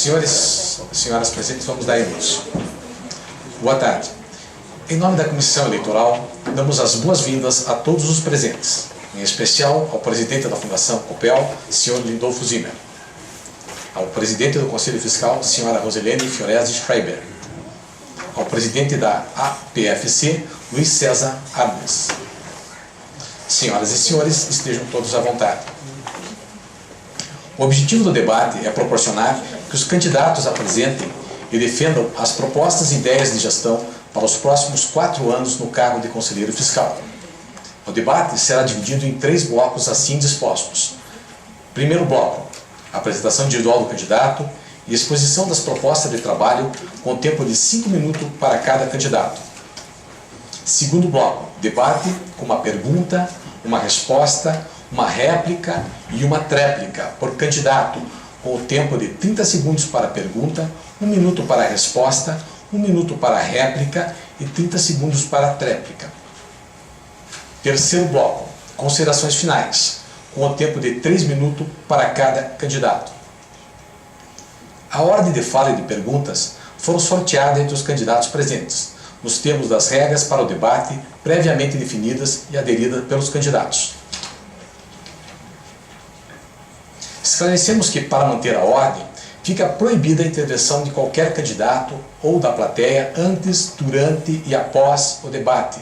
Senhores e senhoras presentes, vamos dar início. Boa tarde. Em nome da Comissão Eleitoral, damos as boas-vindas a todos os presentes, em especial ao presidente da Fundação Copel, senhor Lindolfo Zimmer, ao presidente do Conselho Fiscal, senhora Roselene Fiorese Schreiber, ao presidente da APFC, Luiz César Arnes. Senhoras e senhores, estejam todos à vontade. O objetivo do debate é proporcionar que os candidatos apresentem e defendam as propostas e ideias de gestão para os próximos 4 anos no cargo de conselheiro fiscal. O debate será dividido em 3 blocos assim dispostos. Primeiro bloco, apresentação individual do candidato e exposição das propostas de trabalho com tempo de 5 minutos para cada candidato. Segundo bloco, debate com uma pergunta, uma resposta, uma réplica e uma tréplica por candidato, com o tempo de 30 segundos para a pergunta, 1 minuto para a resposta, 1 minuto para a réplica e 30 segundos para a tréplica. Terceiro bloco, considerações finais, com o tempo de 3 minutos para cada candidato. A ordem de fala e de perguntas foram sorteadas entre os candidatos presentes, nos termos das regras para o debate previamente definidas e aderidas pelos candidatos. Esclarecemos que, para manter a ordem, fica proibida a intervenção de qualquer candidato ou da plateia antes, durante e após o debate,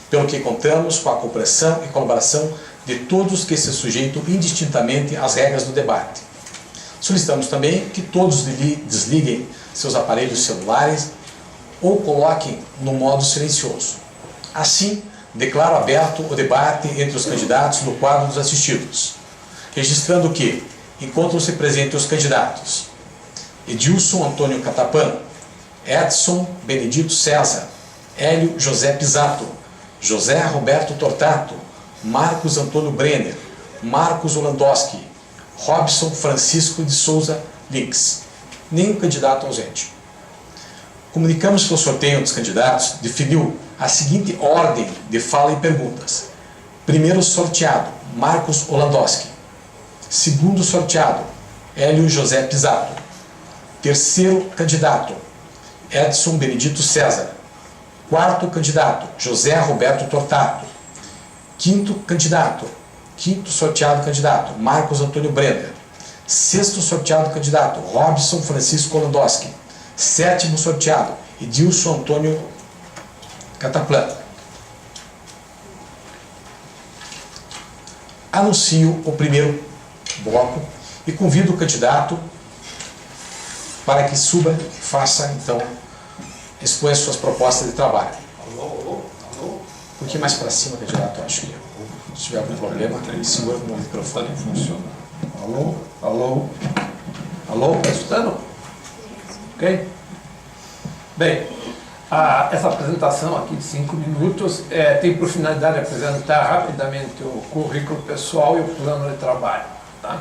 pelo que contamos com a compreensão e colaboração de todos que se sujeitam indistintamente às regras do debate. Solicitamos também que todos desliguem seus aparelhos celulares ou coloquem no modo silencioso. Assim, declaro aberto o debate entre os candidatos no quadro dos assistidos, registrando que encontram-se presentes os candidatos Edilson Antônio Catapano, Edson Benedito César, Hélio José Pisato, José Roberto Tortato, Marcos Antônio Brenner, Marcos Olandowski, Robson Francisco de Souza Links. Nenhum candidato ausente. Comunicamos que o sorteio dos candidatos definiu a seguinte ordem de fala e perguntas. Primeiro sorteado, Marcos Olandowski. Segundo sorteado, Hélio José Pisato. Terceiro candidato, Edson Benedito César. Quarto candidato, José Roberto Tortato. Quinto sorteado candidato, Marcos Antônio Brenner. Sexto sorteado candidato, Robson Francisco Olandowski. Sétimo sorteado, Edilson Antônio Cataplan. Anuncio o primeiro bloco e convido o candidato para que suba e faça, então, exponha suas propostas de trabalho. Alô? Um pouquinho mais para cima, candidato, acho que se tiver algum problema, segura no microfone. Funciona. Alô? Está escutando? Ok? Bem, essa apresentação aqui de 5 minutos tem por finalidade apresentar rapidamente o currículo pessoal e o plano de trabalho. Tá?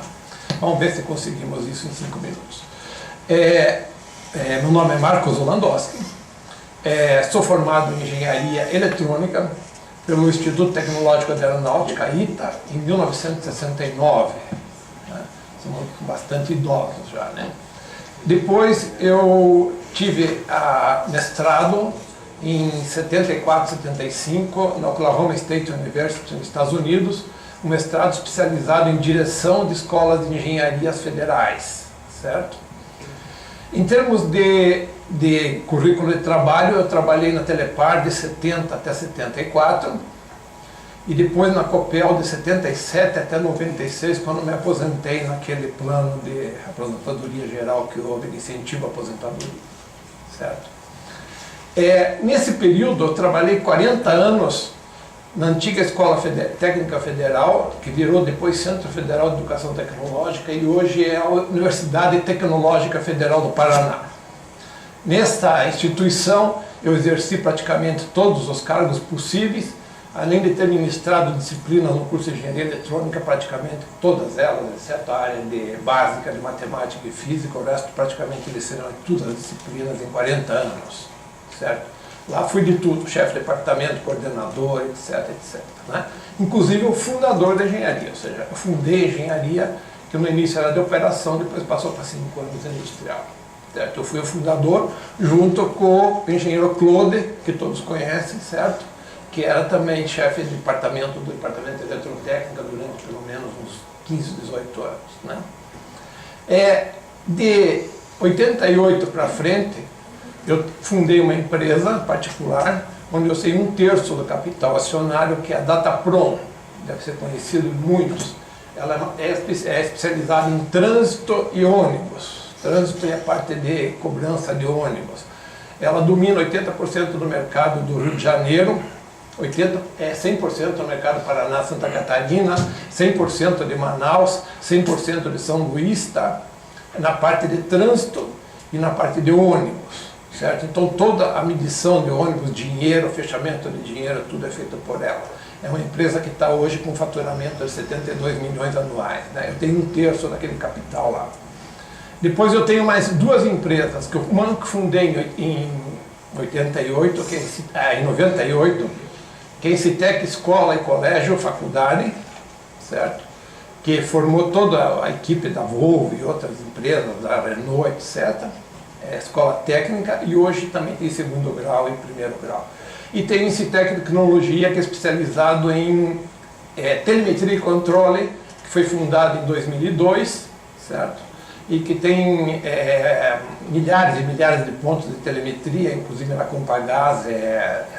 Vamos ver se conseguimos isso em 5 minutos. Meu nome é Marcos Olandowski, sou formado em Engenharia Eletrônica pelo Instituto Tecnológico de Aeronáutica, ITA, em 1969. Né? Somos bastante idosos já, né? Depois eu tive mestrado em 74, 75 na Oklahoma State University, nos Estados Unidos, um mestrado especializado em direção de escolas de engenharias federais, certo? Em termos de currículo de trabalho, eu trabalhei na Telepar de 70 até 74 e depois na Copel de 77 até 96, quando me aposentei naquele plano de aposentadoria geral que houve de incentivo à aposentadoria, certo? Nesse período, eu trabalhei 40 anos na antiga Escola Técnica Federal, que virou depois Centro Federal de Educação Tecnológica e hoje é a Universidade Tecnológica Federal do Paraná. Nesta instituição, eu exerci praticamente todos os cargos possíveis, além de ter ministrado disciplinas no curso de Engenharia Eletrônica, praticamente todas elas, exceto a área básica de Matemática e Física, o resto praticamente licenciei todas as disciplinas em 40 anos, certo? Lá fui de tudo, chefe de departamento, coordenador, etc, etc. Né? Inclusive o fundador da engenharia, ou seja, eu fundei a engenharia que no início era de operação, depois passou para 5 anos industrial. Certo? Eu fui o fundador, junto com o engenheiro Claude, que todos conhecem, certo? Que era também chefe do departamento de eletrotécnica durante pelo menos uns 15, 18 anos. Né? De 88 para frente, eu fundei uma empresa particular, onde eu sei 1/3 do capital acionário, que é a Dataprom, deve ser conhecido de muitos. Ela é especializada em trânsito e ônibus. Trânsito é a parte de cobrança de ônibus. Ela domina 80% do mercado do Rio de Janeiro, 100% do mercado Paraná, Santa Catarina, 100% de Manaus, 100% de São Luís, tá? Na parte de trânsito e na parte de ônibus, certo? Então toda a medição de ônibus, dinheiro, fechamento de dinheiro, tudo é feito por ela. É uma empresa que está hoje com um faturamento de 72 milhões anuais, né? Eu tenho 1/3 daquele capital lá. Depois eu tenho mais 2 empresas, uma que fundei em 88, em 98, que é a Incitec Escola e Colégio Faculdade, certo? Que formou toda a equipe da Volvo e outras empresas, da Renault, etc. É escola técnica, e hoje também tem 2º grau e 1º grau. E tem o Incitec Tecnologia, que é especializado em telemetria e controle, que foi fundado em 2002, certo? E que tem milhares e milhares de pontos de telemetria, inclusive na Compagás,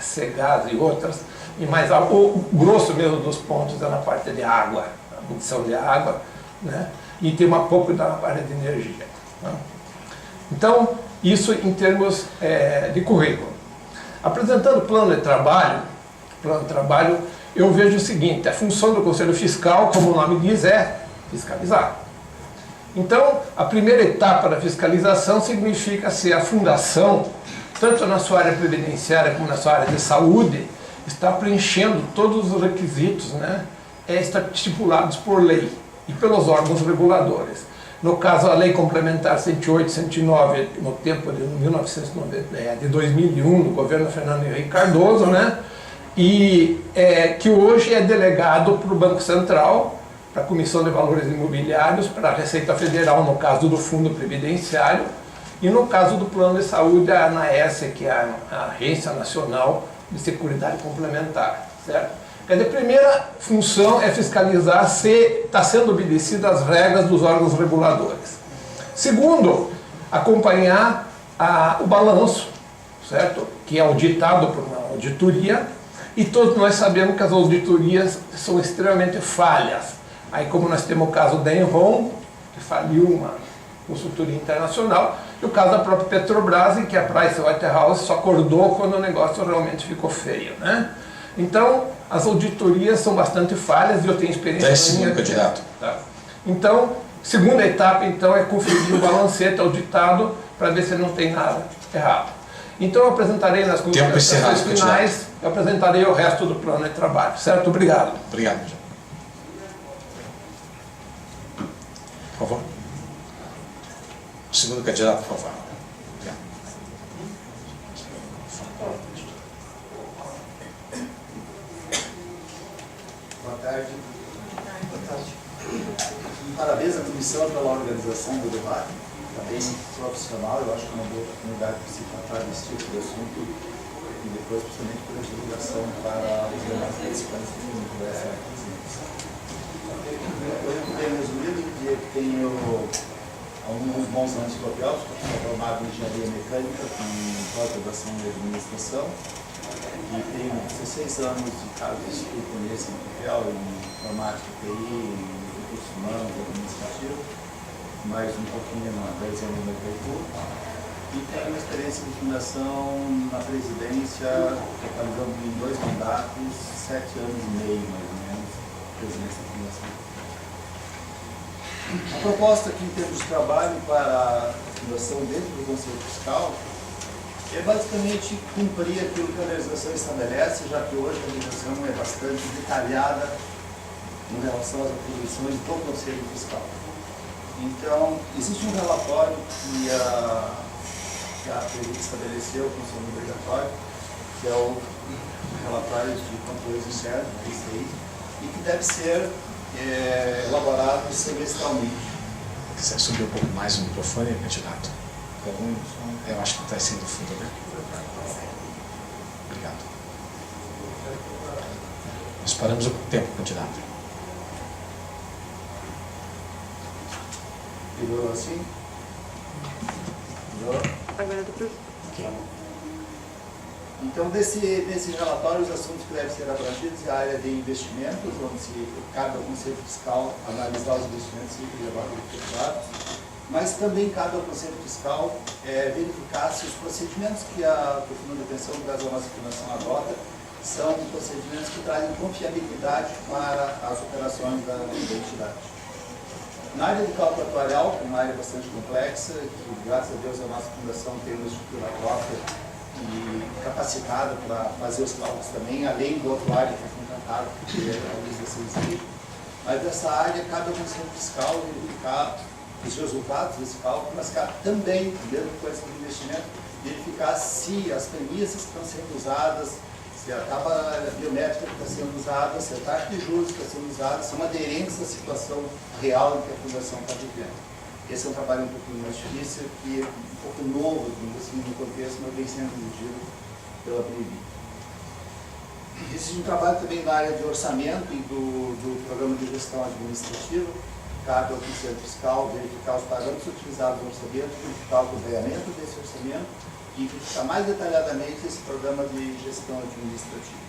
Cegás e outras. E mais o grosso mesmo dos pontos é na parte de água, a medição de água, né? E tem um pouco da parte de energia. Né? Então, isso em termos de currículo. Apresentando o plano de trabalho, eu vejo o seguinte: a função do Conselho Fiscal, como o nome diz, é fiscalizar. Então, a primeira etapa da fiscalização significa se a fundação, tanto na sua área previdenciária como na sua área de saúde, está preenchendo todos os requisitos, né, estipulados por lei e pelos órgãos reguladores. No caso, a Lei Complementar 108 e 109, no tempo de 2001, no governo Fernando Henrique Cardoso, né, e que hoje é delegado para o Banco Central, para a Comissão de Valores Imobiliários, para a Receita Federal, no caso do Fundo Previdenciário, e no caso do Plano de Saúde, a ANAS, que é a Agência Nacional de Seguridade Complementar, certo? Quer dizer, a primeira função é fiscalizar se está sendo obedecidas as regras dos órgãos reguladores. Segundo, acompanhar o balanço, certo? Que é auditado por uma auditoria, e todos nós sabemos que as auditorias são extremamente falhas. Aí, como nós temos o caso da Enron, que faliu uma consultoria internacional, e o caso da própria Petrobras, em que a Pricewaterhouse só acordou quando o negócio realmente ficou feio, né? Então, as auditorias são bastante falhas, e eu tenho experiência... 10 segundos, candidato. Tá? Então, segunda etapa, então, é conferir o balancete auditado para ver se não tem nada errado. Então, eu apresentarei nas considerações finais, eu apresentarei o resto do plano de trabalho, certo? Obrigado. Obrigado, candidato. Por favor. O segundo candidato, por favor. Obrigado. Boa tarde. Parabéns à comissão pela organização do debate. Está bem profissional, eu acho que é uma boa oportunidade para se tratar desse tipo de assunto e depois, principalmente, por divulgação para os demais participantes do mundo dessa apresentação. Eu tenho resumido que tenho alguns bons anos coloquiais, porque sou formado em engenharia mecânica com pós-graduação em administração e tenho 16 anos de cada estudo nesse material em informática, TI, em recursos humanos, administrativo, mais um pouquinho na 10 anos na agricultura, e tenho uma experiência de fundação na presidência, totalizando em 2 mandatos, 7 anos e meio mais ou menos, presidência da fundação. A proposta aqui em termos de trabalho para a fundação dentro do Conselho Fiscal é basicamente cumprir aquilo que a legislação estabelece, já que hoje a legislação é bastante detalhada em relação às atribuições do Conselho Fiscal. Então, existe um relatório que a presidência estabeleceu como sendo obrigatório, que é o relatório de controles internos, PCI, e que deve ser elaborados semestralmente. Se quiser subir um pouco mais o microfone, candidato. Eu acho que está sendo fundo, né? Obrigado. Nós paramos o tempo, candidato. Virou assim? Virou? Agora do professor. Okay. Então, nesse relatório, os assuntos que devem ser abrangidos é a área de investimentos, onde se cabe ao Conselho Fiscal analisar os investimentos e levar os resultados, mas também cabe ao Conselho Fiscal verificar se os procedimentos que o Fundo de Pensão do Brasil Nossa Fundação adota são procedimentos que trazem confiabilidade para as operações da entidade. Na área de cálculo atuarial, que é uma área bastante complexa, que graças a Deus a nossa fundação tem uma estrutura própria e capacitada para fazer os cálculos também, além do atuário que é contratado, que é a luz desse exílio. Mas dessa área cabe ao Conselho Fiscal verificar os resultados desse cálculo, mas cabe também, mesmo com esse investimento, verificar se as premissas que estão sendo usadas, se a tábua biométrica que está sendo usada, se a taxa de juros que está sendo usada, são aderentes à situação real em que a fundação está vivendo. Esse é um trabalho um pouquinho mais difícil, que é um pouco novo, assim, no contexto, mas bem sendo dirigido pela PNB. Existe um trabalho também na área de orçamento e do programa de gestão administrativa. Cabe ao Conselho Fiscal verificar os parâmetros utilizados no orçamento, verificar o acompanhamento desse orçamento e verificar mais detalhadamente esse programa de gestão administrativa.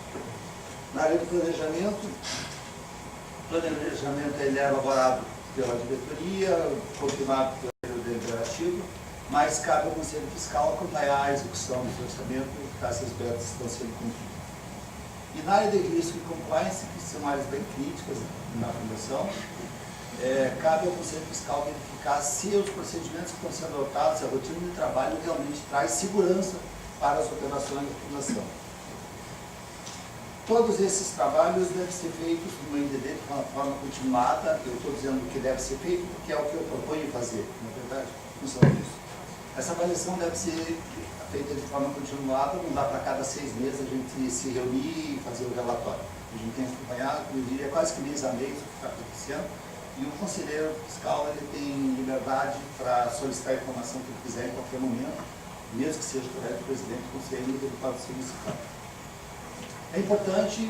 Na área do planejamento, o planejamento ele é elaborado pela diretoria, confirmado pelo deliberativo, mas cabe ao Conselho Fiscal acompanhar a execução desse orçamento e verificar se as metas estão sendo cumpridas. E na área de risco e compliance, que são áreas bem críticas na fundação, cabe ao Conselho Fiscal verificar se os procedimentos que estão sendo adotados, a rotina de trabalho realmente traz segurança para as operações da fundação. Todos esses trabalhos devem ser feitos no INDD de uma forma continuada. Eu estou dizendo que deve ser feito porque é o que eu proponho fazer, na verdade, não são isso. Essa avaliação deve ser feita de forma continuada, não dá para cada 6 meses a gente se reunir e fazer o relatório. A gente tem que acompanhar, eu diria, quase que mês a mês o que está acontecendo. E o conselheiro fiscal ele tem liberdade para solicitar a informação que ele quiser em qualquer momento, mesmo que seja através do presidente do conselho, ele pode solicitar. É importante,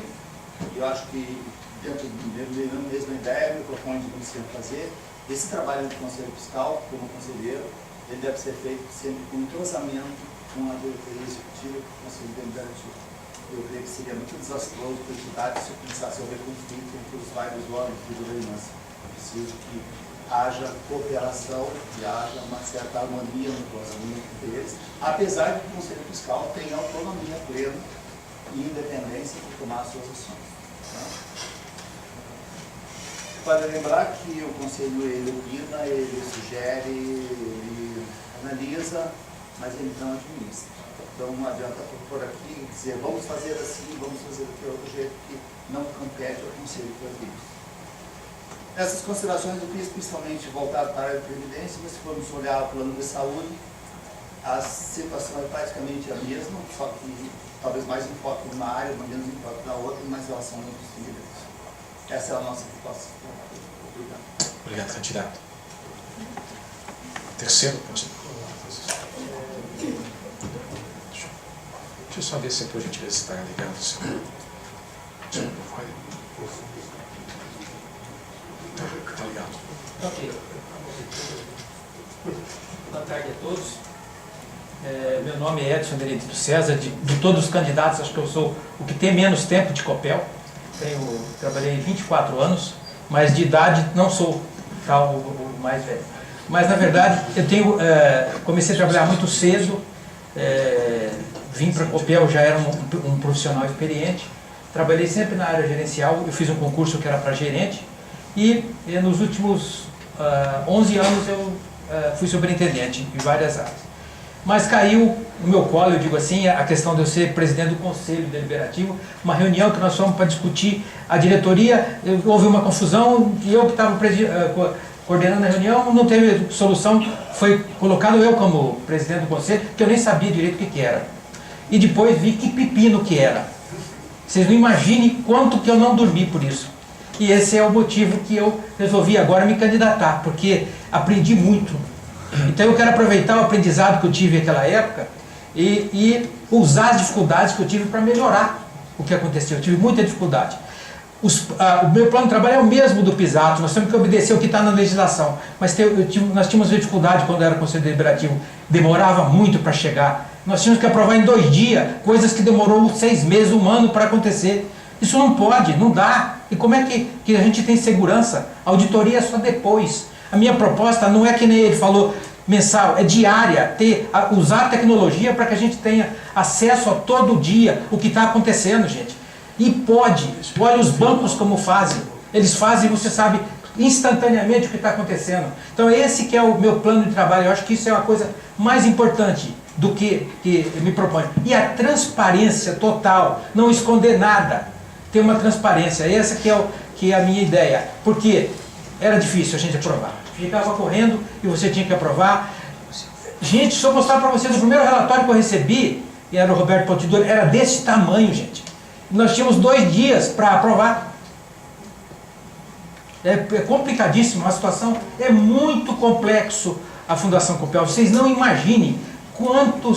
eu acho que dentro da mesma ideia, me propõe de você fazer, esse trabalho do conselho fiscal, como conselheiro, ele deve ser feito sempre com entrosamento com a diretoria executiva e com o conselho deliberativo. Eu creio que seria muito desastroso para a entidade se eu pensasse haver conflito entre os vários órgãos de governança. É preciso que haja cooperação e haja uma certa harmonia no relacionamento entre eles, apesar de que o Conselho Fiscal tenha autonomia plena e independência para tomar suas ações. Tá? Vale lembrar que o Conselho ele opina, ele sugere, ele analisa, mas ele não administra. Então não adianta por aqui dizer vamos fazer assim, vamos fazer de outro jeito, que não compete ao Conselho fazer isso. Essas considerações eu fiz principalmente voltado para a área de previdência, mas se formos olhar o plano de saúde, a situação é praticamente a mesma, só que talvez mais enfoque numa área, menos enfoque na outra, mas elas são muito semelhantes. Essa é a nossa proposta. Obrigado. Obrigado, candidato. Terceiro, candidato. Deixa eu só ver se por gentileza está ligado o seu. Tá ligado. Ok. Boa tarde a todos. Meu nome é Edson Benedito César. De todos os candidatos, acho que eu sou o que tem menos tempo de COPEL. Trabalhei 24 anos, mas de idade não sou o mais velho. Mas, na verdade, comecei a trabalhar muito cedo, vim para a COPEL, já era um profissional experiente. Trabalhei sempre na área gerencial, eu fiz um concurso que era para gerente. E nos últimos 11 anos eu fui superintendente em várias áreas. Mas caiu no meu colo, eu digo assim, a questão de eu ser presidente do Conselho Deliberativo, uma reunião que nós fomos para discutir a diretoria, houve uma confusão, e eu que estava coordenando a reunião, não teve solução, foi colocado eu como presidente do Conselho, que eu nem sabia direito o que era. E depois vi que pepino que era. Vocês não imaginem quanto que eu não dormi por isso. E esse é o motivo que eu resolvi agora me candidatar, porque aprendi muito. Então eu quero aproveitar o aprendizado que eu tive naquela época e usar as dificuldades que eu tive para melhorar o que aconteceu. Eu tive muita dificuldade. O meu plano de trabalho é o mesmo do Pisato, nós temos que obedecer o que está na legislação, mas nós tínhamos dificuldade quando era Conselho Deliberativo, demorava muito para chegar, nós tínhamos que aprovar em 2 dias, coisas que demorou 6 meses, 1 ano para acontecer. Isso não pode, não dá. E como é que a gente tem segurança? A auditoria é só depois. A minha proposta não é que nem ele falou, mensal, é diária, usar a tecnologia para que a gente tenha acesso a todo dia o que está acontecendo, gente. E pode, olha os bancos como fazem, eles fazem, você sabe, instantaneamente o que está acontecendo. Então esse que é o meu plano de trabalho, eu acho que isso é uma coisa mais importante do que me propõe. E a transparência total, não esconder nada, ter uma transparência, essa que é a minha ideia, porque era difícil a gente aprovar, ficava correndo e você tinha que aprovar. Gente, se eu mostrar para vocês o primeiro relatório que eu recebi, e era o Roberto Pontidor, era desse tamanho, gente. Nós tínhamos 2 dias para aprovar. É complicadíssimo, a situação é muito complexo a Fundação Copel. Vocês não imaginem quanto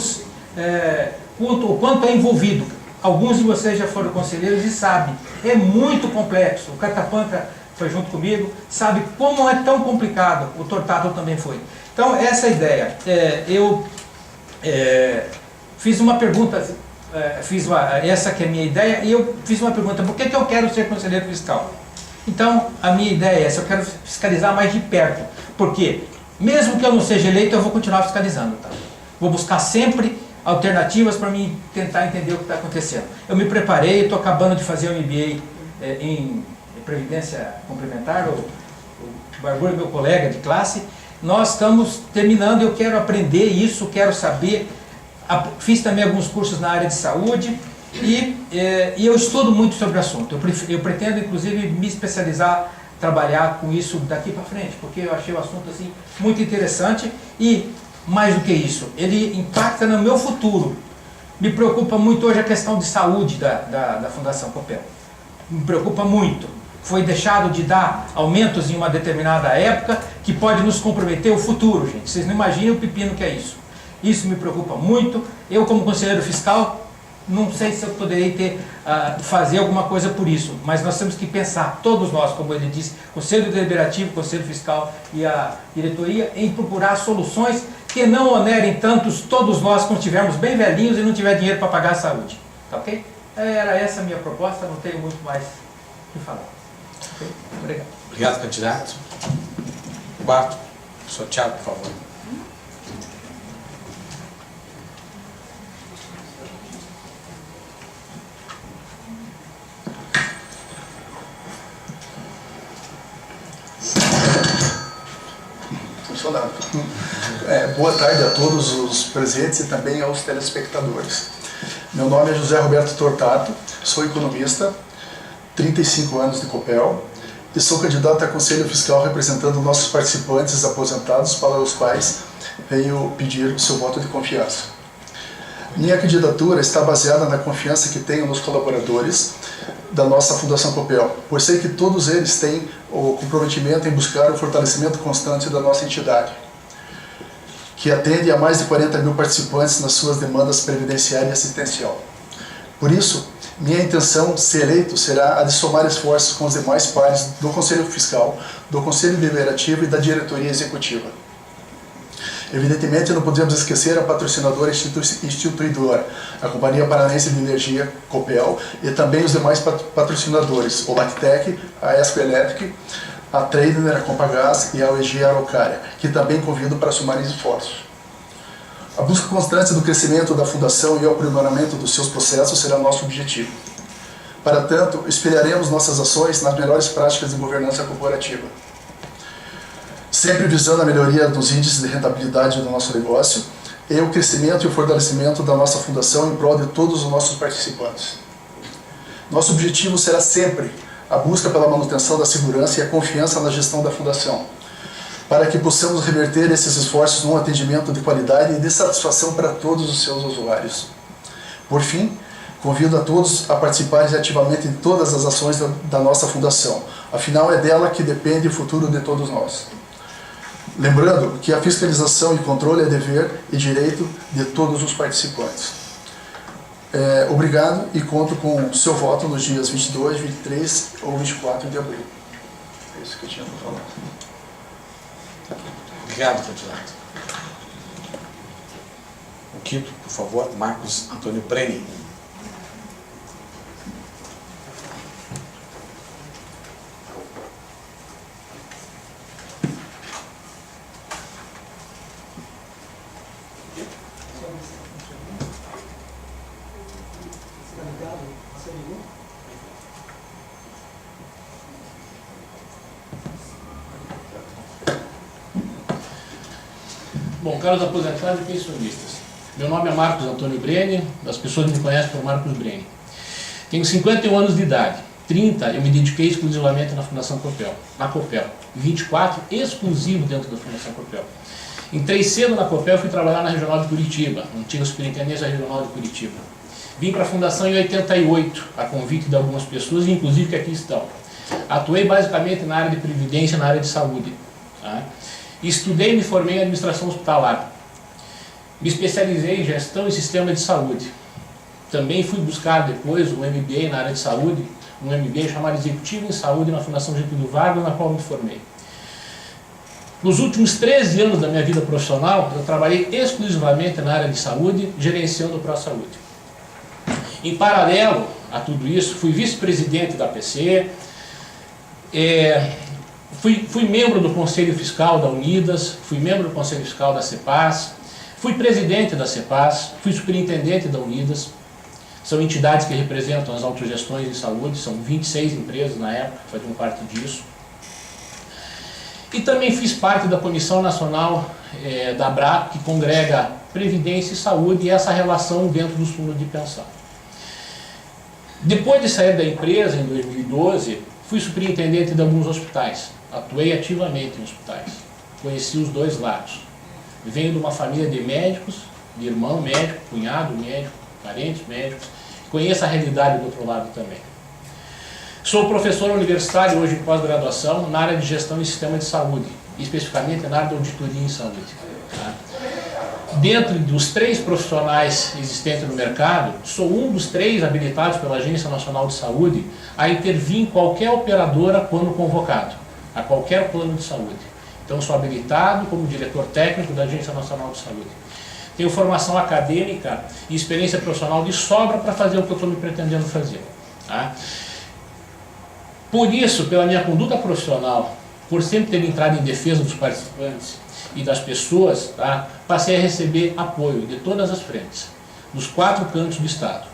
é envolvido. Alguns de vocês já foram conselheiros e sabem, é muito complexo. O Catapanta foi junto comigo, sabe como é tão complicado. O Tortato também foi. Então, essa é a ideia. Eu fiz uma pergunta, essa que é a minha ideia, e eu fiz uma pergunta, por que eu quero ser conselheiro fiscal? Então, a minha ideia é essa, eu quero fiscalizar mais de perto, porque mesmo que eu não seja eleito, eu vou continuar fiscalizando, tá? Vou buscar sempre alternativas para mim tentar entender o que está acontecendo. Eu me preparei, estou acabando de fazer um MBA em Previdência Complementar, o Barbour é meu colega de classe, nós estamos terminando, eu quero aprender isso, quero saber. Fiz também alguns cursos na área de saúde e eu estudo muito sobre o assunto. Eu pretendo, inclusive, me especializar, trabalhar com isso daqui para frente, porque eu achei o assunto assim, muito interessante e, mais do que isso, ele impacta no meu futuro. Me preocupa muito hoje a questão de saúde da Fundação Copel. Me preocupa muito. Foi deixado de dar aumentos em uma determinada época que pode nos comprometer o futuro, gente. Vocês não imaginam o pepino que é isso. Isso me preocupa muito. Eu, como conselheiro fiscal, não sei se eu poderei fazer alguma coisa por isso, mas nós temos que pensar, todos nós, como ele disse, Conselho Deliberativo, Conselho Fiscal e a diretoria, em procurar soluções que não onerem todos nós quando estivermos bem velhinhos e não tiver dinheiro para pagar a saúde. Tá ok? Era essa a minha proposta, não tenho muito mais o que falar. Okay? Obrigado. Obrigado, candidato. Quarto, professor Thiago, por favor. Boa tarde a todos os presentes e também aos telespectadores. Meu nome é José Roberto Tortato, sou economista, 35 anos de Copel e sou candidato a Conselho Fiscal representando nossos participantes aposentados para os quais venho pedir o seu voto de confiança. Minha candidatura está baseada na confiança que tenho nos colaboradores da nossa Fundação Copel, pois sei que todos eles têm o comprometimento em buscar o fortalecimento constante da nossa entidade, que atende a mais de 40 mil participantes nas suas demandas previdenciária e assistencial. Por isso, minha intenção, se eleito, será a de somar esforços com os demais pares do Conselho Fiscal, do Conselho Deliberativo e da Diretoria Executiva. Evidentemente, não podemos esquecer a patrocinadora instituidora, a Companhia Paranaense de Energia, Copel, e também os demais patrocinadores, o Lactec, a Esco Electric, a Trader, a Compagás e a UEG Araucária, que também convido para somar esforços. A busca constante do crescimento da Fundação e o aprimoramento dos seus processos será nosso objetivo. Para tanto, espelharemos nossas ações nas melhores práticas de governança corporativa, sempre visando a melhoria dos índices de rentabilidade do nosso negócio e o crescimento e o fortalecimento da nossa Fundação em prol de todos os nossos participantes. Nosso objetivo será sempre a busca pela manutenção da segurança e a confiança na gestão da Fundação, para que possamos reverter esses esforços num atendimento de qualidade e de satisfação para todos os seus usuários. Por fim, Convido a todos a participarem ativamente de todas as ações da nossa fundação. Afinal, é dela que depende o futuro de todos nós. Lembrando que a fiscalização e controle é dever e direito de todos os participantes. Obrigado e conto com o seu voto nos dias 22, 23 ou 24 de abril. É isso que eu tinha para falar. Obrigado, candidato. O quinto, por favor, Marcos Antônio Brenni. Bom, caros aposentados e pensionistas, meu nome é Marcos Antônio Brenni, as pessoas me conhecem por Marcos Brenni. Tenho 51 anos de idade, 30 eu me dediquei exclusivamente na Fundação Copel, na Copel, 24 exclusivo dentro da Fundação Copel. Entrei cedo na Copel e fui trabalhar na Regional de Curitiba, antiga Superintendência Regional de Curitiba. Vim para a Fundação em 88, a convite de algumas pessoas, inclusive que aqui estão. Atuei basicamente na área de previdência, na área de saúde. Tá? Estudei e me formei em administração hospitalar. Me especializei em gestão e sistema de saúde. Também fui buscar depois um MBA na área de saúde, um MBA chamado Executivo em Saúde na Fundação Getúlio Vargas, na qual me formei. Nos últimos 13 anos da minha vida profissional, eu trabalhei exclusivamente na área de saúde, gerenciando o ProSaúde. Em paralelo a tudo isso, fui vice-presidente da PCE, fui membro do Conselho Fiscal da Unidas, fui membro do Conselho Fiscal da CEPAS, fui presidente da CEPAS, fui superintendente da Unidas. São entidades que representam as autogestões em saúde, são 26 empresas na época que faziam parte disso. E também fiz parte da Comissão Nacional da ABRAP, que congrega Previdência e Saúde e essa relação dentro dos fundos de pensão. Depois de sair da empresa, em 2012, fui superintendente de alguns hospitais. Atuei ativamente em hospitais. Conheci os dois lados. Venho de uma família de médicos, de irmão médico, cunhado médico, parentes médicos. Conheço a realidade do outro lado também. Sou professor universitário hoje em pós-graduação na área de gestão e sistema de saúde, especificamente na área de auditoria em saúde. Tá? Dentro dos 3 profissionais existentes no mercado, sou um dos 3 habilitados pela Agência Nacional de Saúde a intervir em qualquer operadora quando convocado, a qualquer plano de saúde. Então sou habilitado como diretor técnico da Agência Nacional de Saúde. Tenho formação acadêmica e experiência profissional de sobra para fazer o que eu estou me pretendendo fazer. Tá? Por isso, pela minha conduta profissional, por sempre ter entrado em defesa dos participantes e das pessoas, tá, passei a receber apoio de todas as frentes, dos 4 cantos do Estado.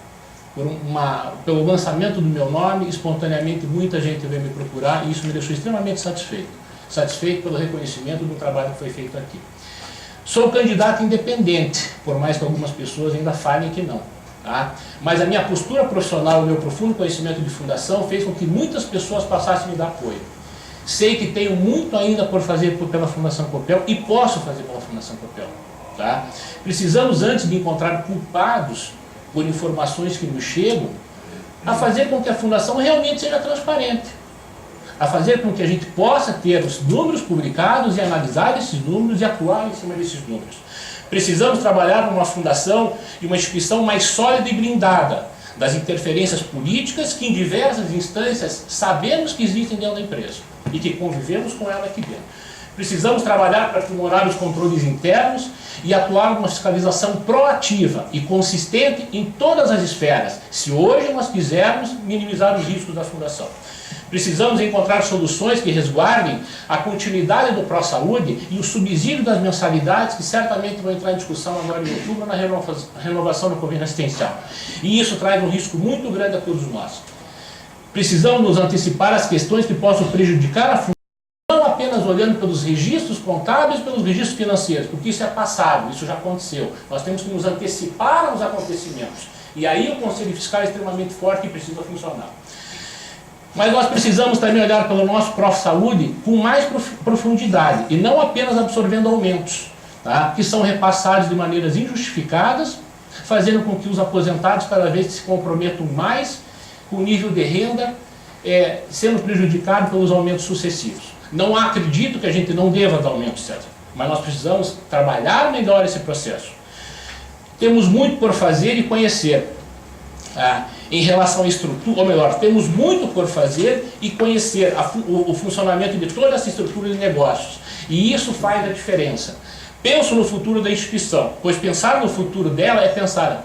Pelo lançamento do meu nome, espontaneamente muita gente veio me procurar e isso me deixou extremamente satisfeito. Satisfeito pelo reconhecimento do trabalho que foi feito aqui. Sou candidato independente, por mais que algumas pessoas ainda falem que não. Tá? Mas a minha postura profissional, o meu profundo conhecimento de fundação fez com que muitas pessoas passassem a me dar apoio. Sei que tenho muito ainda por fazer pela Fundação Copel e posso fazer pela Fundação Copel. Tá? Precisamos, antes de encontrar culpados por informações que nos chegam, a fazer com que a Fundação realmente seja transparente. A fazer com que a gente possa ter os números publicados e analisar esses números e atuar em cima desses números. Precisamos trabalhar numa fundação e uma instituição mais sólida e blindada das interferências políticas que em diversas instâncias sabemos que existem dentro da empresa e que convivemos com ela aqui dentro. Precisamos trabalhar para aprimorar os controles internos e atuar numa fiscalização proativa e consistente em todas as esferas, se hoje nós quisermos minimizar os riscos da fundação. Precisamos encontrar soluções que resguardem a continuidade do ProSaúde e o subsídio das mensalidades que certamente vão entrar em discussão agora em outubro na renovação do convênio assistencial. E isso traz um risco muito grande a todos nós. Precisamos nos antecipar às questões que possam prejudicar a fundação, não apenas olhando pelos registros contábeis e pelos registros financeiros, porque isso é passado, isso já aconteceu. Nós temos que nos antecipar aos acontecimentos. E aí o Conselho Fiscal é extremamente forte e precisa funcionar. Mas nós precisamos também olhar pelo nosso ProSaúde com mais profundidade e não apenas absorvendo aumentos, tá? Que são repassados de maneiras injustificadas, fazendo com que os aposentados cada vez se comprometam mais com o nível de renda, sendo prejudicado pelos aumentos sucessivos. Não acredito que a gente não deva dar aumento, César, mas nós precisamos trabalhar melhor esse processo. Temos muito por fazer e conhecer em relação à estrutura, ou melhor, temos muito por fazer e conhecer o funcionamento de toda essa estrutura de negócios. E isso faz a diferença. Penso no futuro da instituição, pois pensar no futuro dela é pensar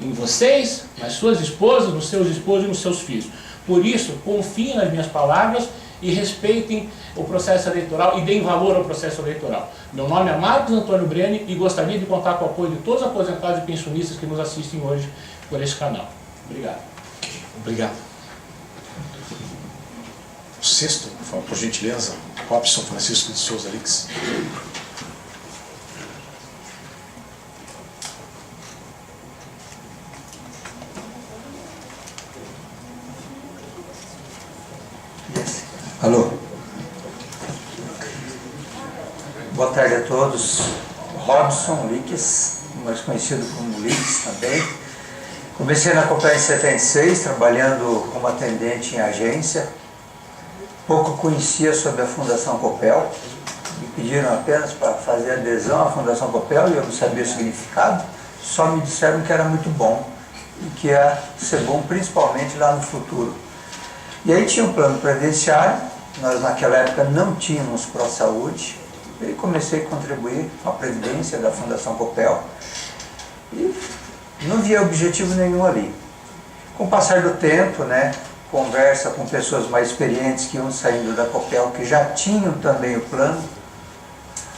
em vocês, nas suas esposas, nos seus esposos e nos seus filhos. Por isso, confiem nas minhas palavras e respeitem o processo eleitoral e deem valor ao processo eleitoral. Meu nome é Marcos Antônio Breni e gostaria de contar com o apoio de todos os aposentados e pensionistas que nos assistem hoje por esse canal. Obrigado. Obrigado. O sexto, por gentileza, Robson Francisco de Souza Lix. Alô. Boa tarde a todos. Robson Lix, mais conhecido como Lix também. Comecei na Copel em 76, trabalhando como atendente em agência. Pouco conhecia sobre a Fundação Copel. Me pediram apenas para fazer adesão à Fundação Copel e eu não sabia o significado. Só me disseram que era muito bom e que ia ser bom principalmente lá no futuro. E aí tinha um plano previdenciário, nós naquela época não tínhamos pró-saúde, e comecei a contribuir com a previdência da Fundação Copel e não via objetivo nenhum ali. Com o passar do tempo, conversa com pessoas mais experientes que iam saindo da Copel, que já tinham também o plano,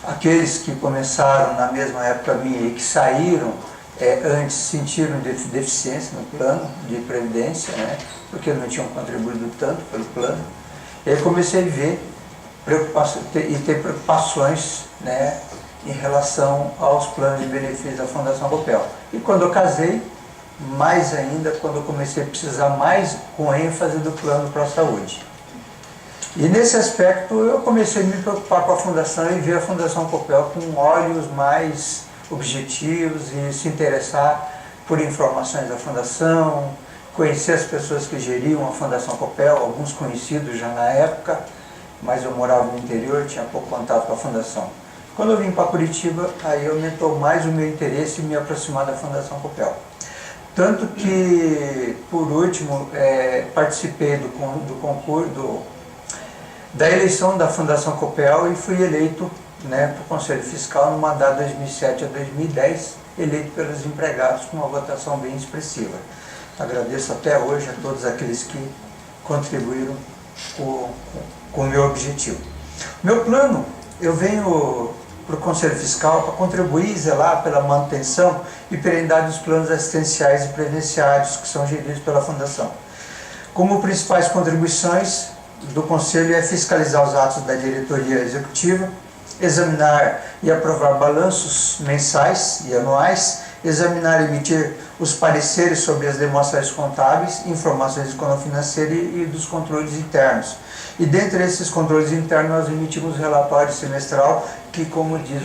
aqueles que começaram na mesma época minha e que saíram antes sentiram deficiência no plano de previdência, porque não tinham contribuído tanto pelo plano. E aí comecei a ver e ter preocupações em relação aos planos de benefício da Fundação Copel. E quando eu casei, mais ainda, quando eu comecei a precisar mais com ênfase do plano pró-saúde. E nesse aspecto eu comecei a me preocupar com a Fundação e ver a Fundação Copel com olhos mais objetivos e se interessar por informações da Fundação, conhecer as pessoas que geriam a Fundação Copel, alguns conhecidos já na época, mas eu morava no interior, tinha pouco contato com a Fundação. Quando eu vim para Curitiba, aí aumentou mais o meu interesse em me aproximar da Fundação Copel. Tanto que, por último, participei do concurso, da eleição da Fundação Copel e fui eleito para o Conselho Fiscal no mandato 2007 a 2010, eleito pelos empregados com uma votação bem expressiva. Agradeço até hoje a todos aqueles que contribuíram com o meu objetivo. Meu plano, eu venho para o Conselho Fiscal para contribuir e zelar pela manutenção e perenidade dos planos assistenciais e previdenciários que são geridos pela Fundação. Como principais contribuições do Conselho é fiscalizar os atos da diretoria executiva, examinar e aprovar balanços mensais e anuais, examinar e emitir os pareceres sobre as demonstrações contábeis, informações econômico-financeiras e dos controles internos. E dentre esses controles internos nós emitimos relatório semestral que, como diz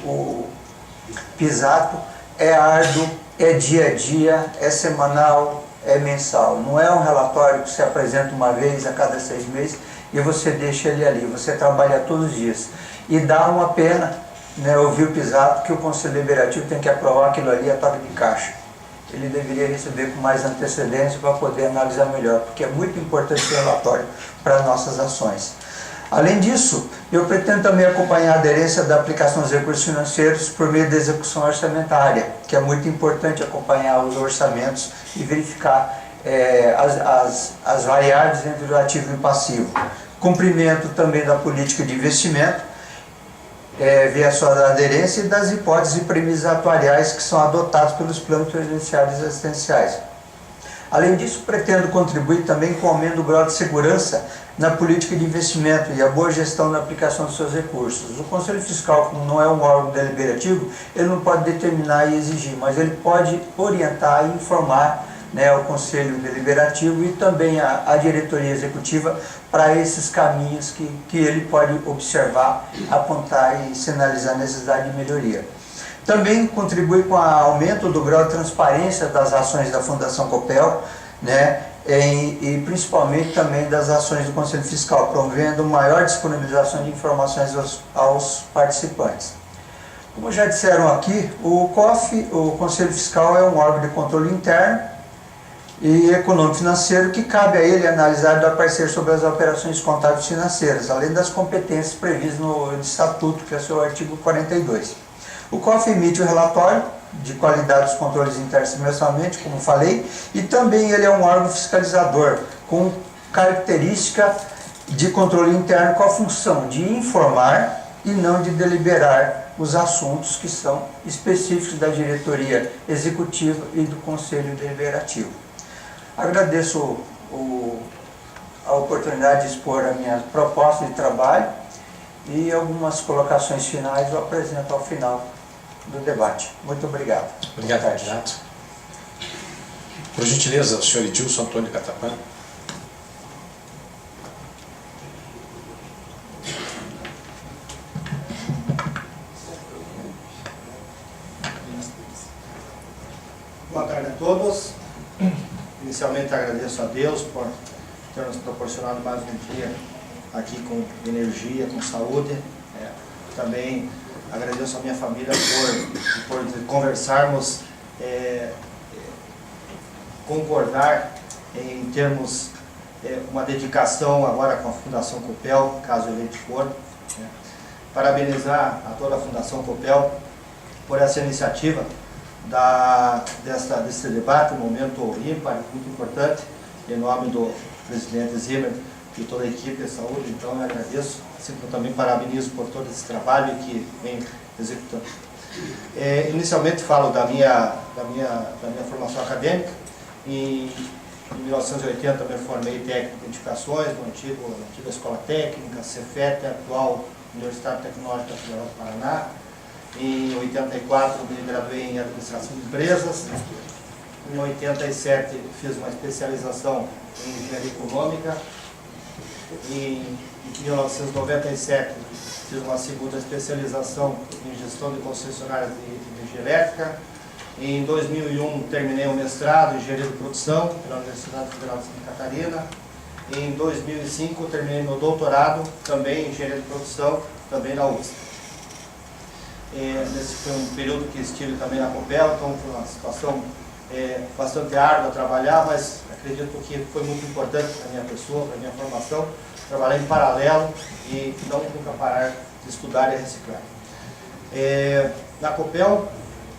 o Pisato, é árduo, é dia a dia, é semanal, é mensal. Não é um relatório que se apresenta uma vez a cada 6 meses e você deixa ele ali, você trabalha todos os dias. E dá uma pena, ouvir o Pisato que o Conselho Deliberativo tem que aprovar aquilo ali a toque de caixa. Ele deveria receber com mais antecedência para poder analisar melhor, porque é muito importante esse relatório para nossas ações. Além disso, eu pretendo também acompanhar a aderência da aplicação dos recursos financeiros por meio da execução orçamentária, que é muito importante acompanhar os orçamentos e verificar as variáveis entre o ativo e o passivo. Cumprimento também da política de investimento, ver a sua aderência e das hipóteses e premissas atuariais que são adotados pelos planos previdenciários e assistenciais. Além disso, pretendo contribuir também com o aumento do grau de segurança na política de investimento e a boa gestão na aplicação dos seus recursos. O Conselho Fiscal, como não é um órgão deliberativo, ele não pode determinar e exigir, mas ele pode orientar e informar o Conselho Deliberativo e também a diretoria executiva para esses caminhos que ele pode observar, apontar e sinalizar a necessidade de melhoria. Também contribui com o aumento do grau de transparência das ações da Fundação Copel, né, e principalmente também das ações do Conselho Fiscal, promovendo maior disponibilização de informações aos participantes. Como já disseram aqui, o COF, o Conselho Fiscal, é um órgão de controle interno e econômico-financeiro que cabe a ele analisar e dar parecer sobre as operações contábeis financeiras, além das competências previstas no Estatuto, que é o seu artigo 42. O COF emite o relatório de qualidade dos controles internos trimestralmente, como falei, e também ele é um órgão fiscalizador, com característica de controle interno com a função de informar e não de deliberar os assuntos que são específicos da diretoria executiva e do conselho deliberativo. Agradeço a oportunidade de expor a minha proposta de trabalho e algumas colocações finais eu apresento ao final do debate. Muito obrigado. Obrigado, candidato. Por gentileza, o senhor Edilson Antônio Catapã. Boa tarde a todos. Inicialmente agradeço a Deus por ter nos proporcionado mais um dia aqui com energia, com saúde. Também agradeço a minha família por conversarmos, concordar em termos uma dedicação agora com a Fundação Copel, caso eleito for. Parabenizar a toda a Fundação Copel por essa iniciativa desse debate, um momento ímpar, muito importante, em nome do presidente Zimmer e toda a equipe de saúde. Então eu agradeço, assim como também parabenizo por todo esse trabalho que vem executando. Inicialmente falo da minha formação acadêmica. Em 1980 me formei técnico de edificações na antiga Escola Técnica, Cefet, atual Universidade Tecnológica Federal do Paraná. Em 84 me graduei em Administração de Empresas. Em 87 fiz uma especialização em Engenharia Econômica. Em 1997 fiz uma segunda especialização em Gestão de Concessionárias de Energia Elétrica. Em 2001 terminei o mestrado em Engenharia de Produção pela Universidade Federal de Santa Catarina. Em 2005 terminei meu doutorado também em Engenharia de Produção, também na USP. Nesse foi um período que estive também na Copel, então foi uma situação bastante árdua a trabalhar, mas acredito que foi muito importante para a minha pessoa, para a minha formação, trabalhar em paralelo e não nunca parar de estudar e reciclar. Na Copel,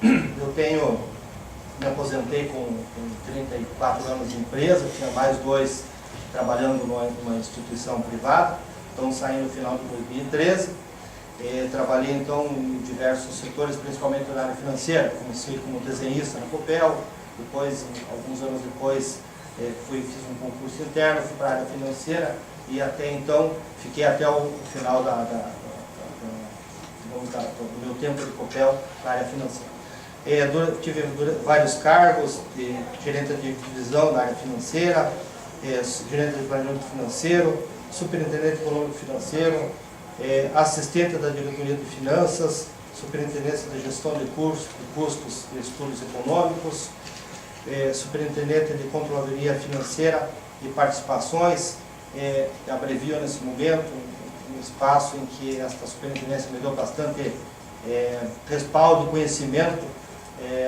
me aposentei com 34 anos de empresa, tinha mais 2 trabalhando numa instituição privada, então saí no final de 2013. Trabalhei então em diversos setores, principalmente na área financeira. Comecei como desenhista na Copel, depois, alguns anos depois, fiz um concurso interno, fui para a área financeira e até então fiquei até o final do meu tempo de Copel na área financeira. Tive vários cargos, de gerente de divisão da área financeira, gerente de planejamento financeiro, superintendente econômico financeiro, assistente da diretoria de finanças, superintendência de gestão de custos e estudos econômicos, superintendente de controladoria financeira e participações. Abrevio nesse momento um espaço em que esta superintendência me deu bastante respaldo e conhecimento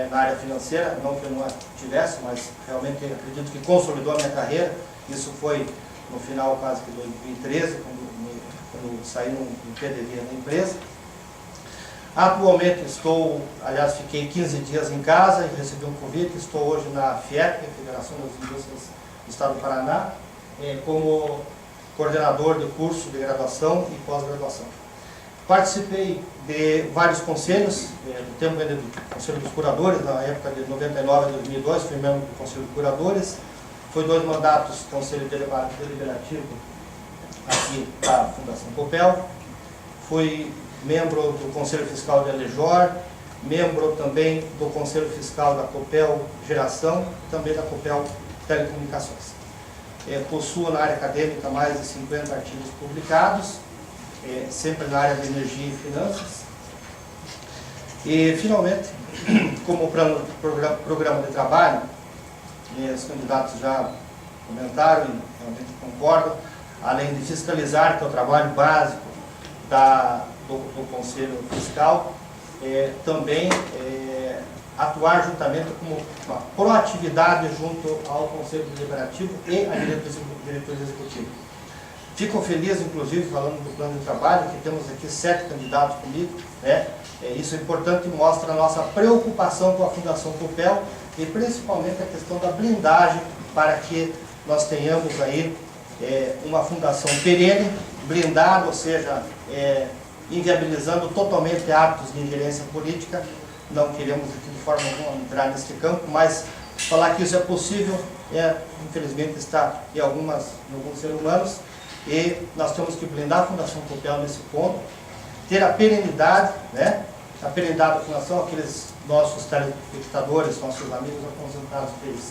na área financeira, não que eu não a tivesse, mas realmente acredito que consolidou a minha carreira. Isso foi no final quase que de 2013, quando saí no PDV da empresa. Atualmente fiquei 15 dias em casa e recebi um convite. Estou hoje na FIEP, Federação das Indústrias do Estado do Paraná, como coordenador de curso de graduação e pós-graduação. Participei de vários conselhos, do tempo do Conselho dos Curadores, na época de 99 a 2002, fui membro do Conselho dos Curadores. Foi 2 mandatos do Conselho Deliberativo aqui para a Fundação Copel. Fui membro do Conselho Fiscal de Alejor, membro também do Conselho Fiscal da Copel Geração e também da Copel Telecomunicações. Possuo na área acadêmica mais de 50 artigos publicados, sempre na área de energia e finanças. E, finalmente, como programa de trabalho, os candidatos já comentaram e realmente concordam, além de fiscalizar, que é o trabalho básico do Conselho Fiscal, também atuar juntamente como uma proatividade junto ao Conselho Deliberativo e à diretoria executiva. Fico feliz, inclusive, falando do plano de trabalho, que temos aqui 7 candidatos comigo, né? Isso é importante e mostra a nossa preocupação com a Fundação Copel e principalmente a questão da blindagem para que nós tenhamos aí uma fundação perene, blindada, ou seja, inviabilizando totalmente atos de ingerência política. Não queremos aqui de forma alguma entrar nesse campo, mas falar que isso é possível, infelizmente está em alguns seres humanos, e nós temos que blindar a Fundação Copel nesse ponto, ter a perenidade, né? A perenidade da Fundação, aqueles nossos telespectadores, nossos amigos aposentados que eles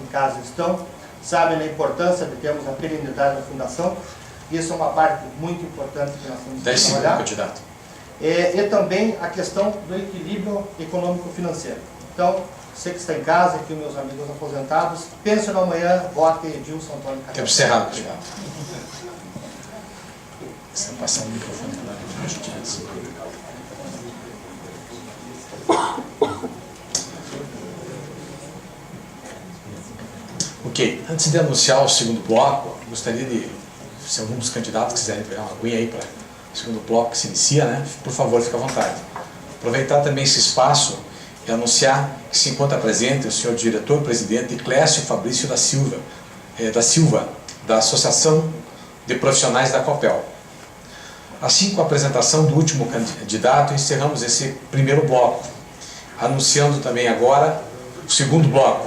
em casa estão, sabem da importância de termos a perenidade da Fundação. Isso é uma parte muito importante que nós temos que trabalhar. Candidato. E também a questão do equilíbrio econômico-financeiro. Então, você que está em casa, aqui meus amigos aposentados, pense no amanhã, vote Edilson Antônio Carvalho. Tempo cerrado, candidato. Você vai passar o microfone para a gente antes. Ok, antes de anunciar o segundo bloco, gostaria de, se algum dos candidatos quiserem pegar uma aguinha aí para o segundo bloco que se inicia, né? Por favor, fique à vontade. Aproveitar também esse espaço e anunciar que se encontra presente o senhor diretor-presidente Clécio Fabrício da Silva, da Associação de Profissionais da Copel. Assim, com a apresentação do último candidato, encerramos esse primeiro bloco, anunciando também agora o segundo bloco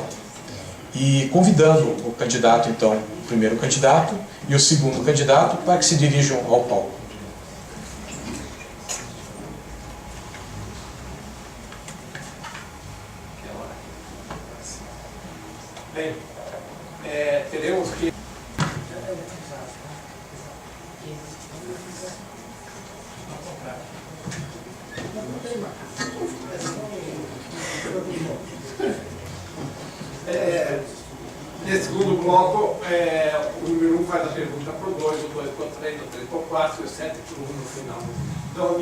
e convidando o candidato, então, o primeiro candidato e o segundo candidato para que se dirijam ao palco. Bem, teremos que... Nesse segundo bloco, o número 1 faz a pergunta para o 2, o 2 para o 3, o 3 para o 4 e o 7 para o 1 no final. Então, a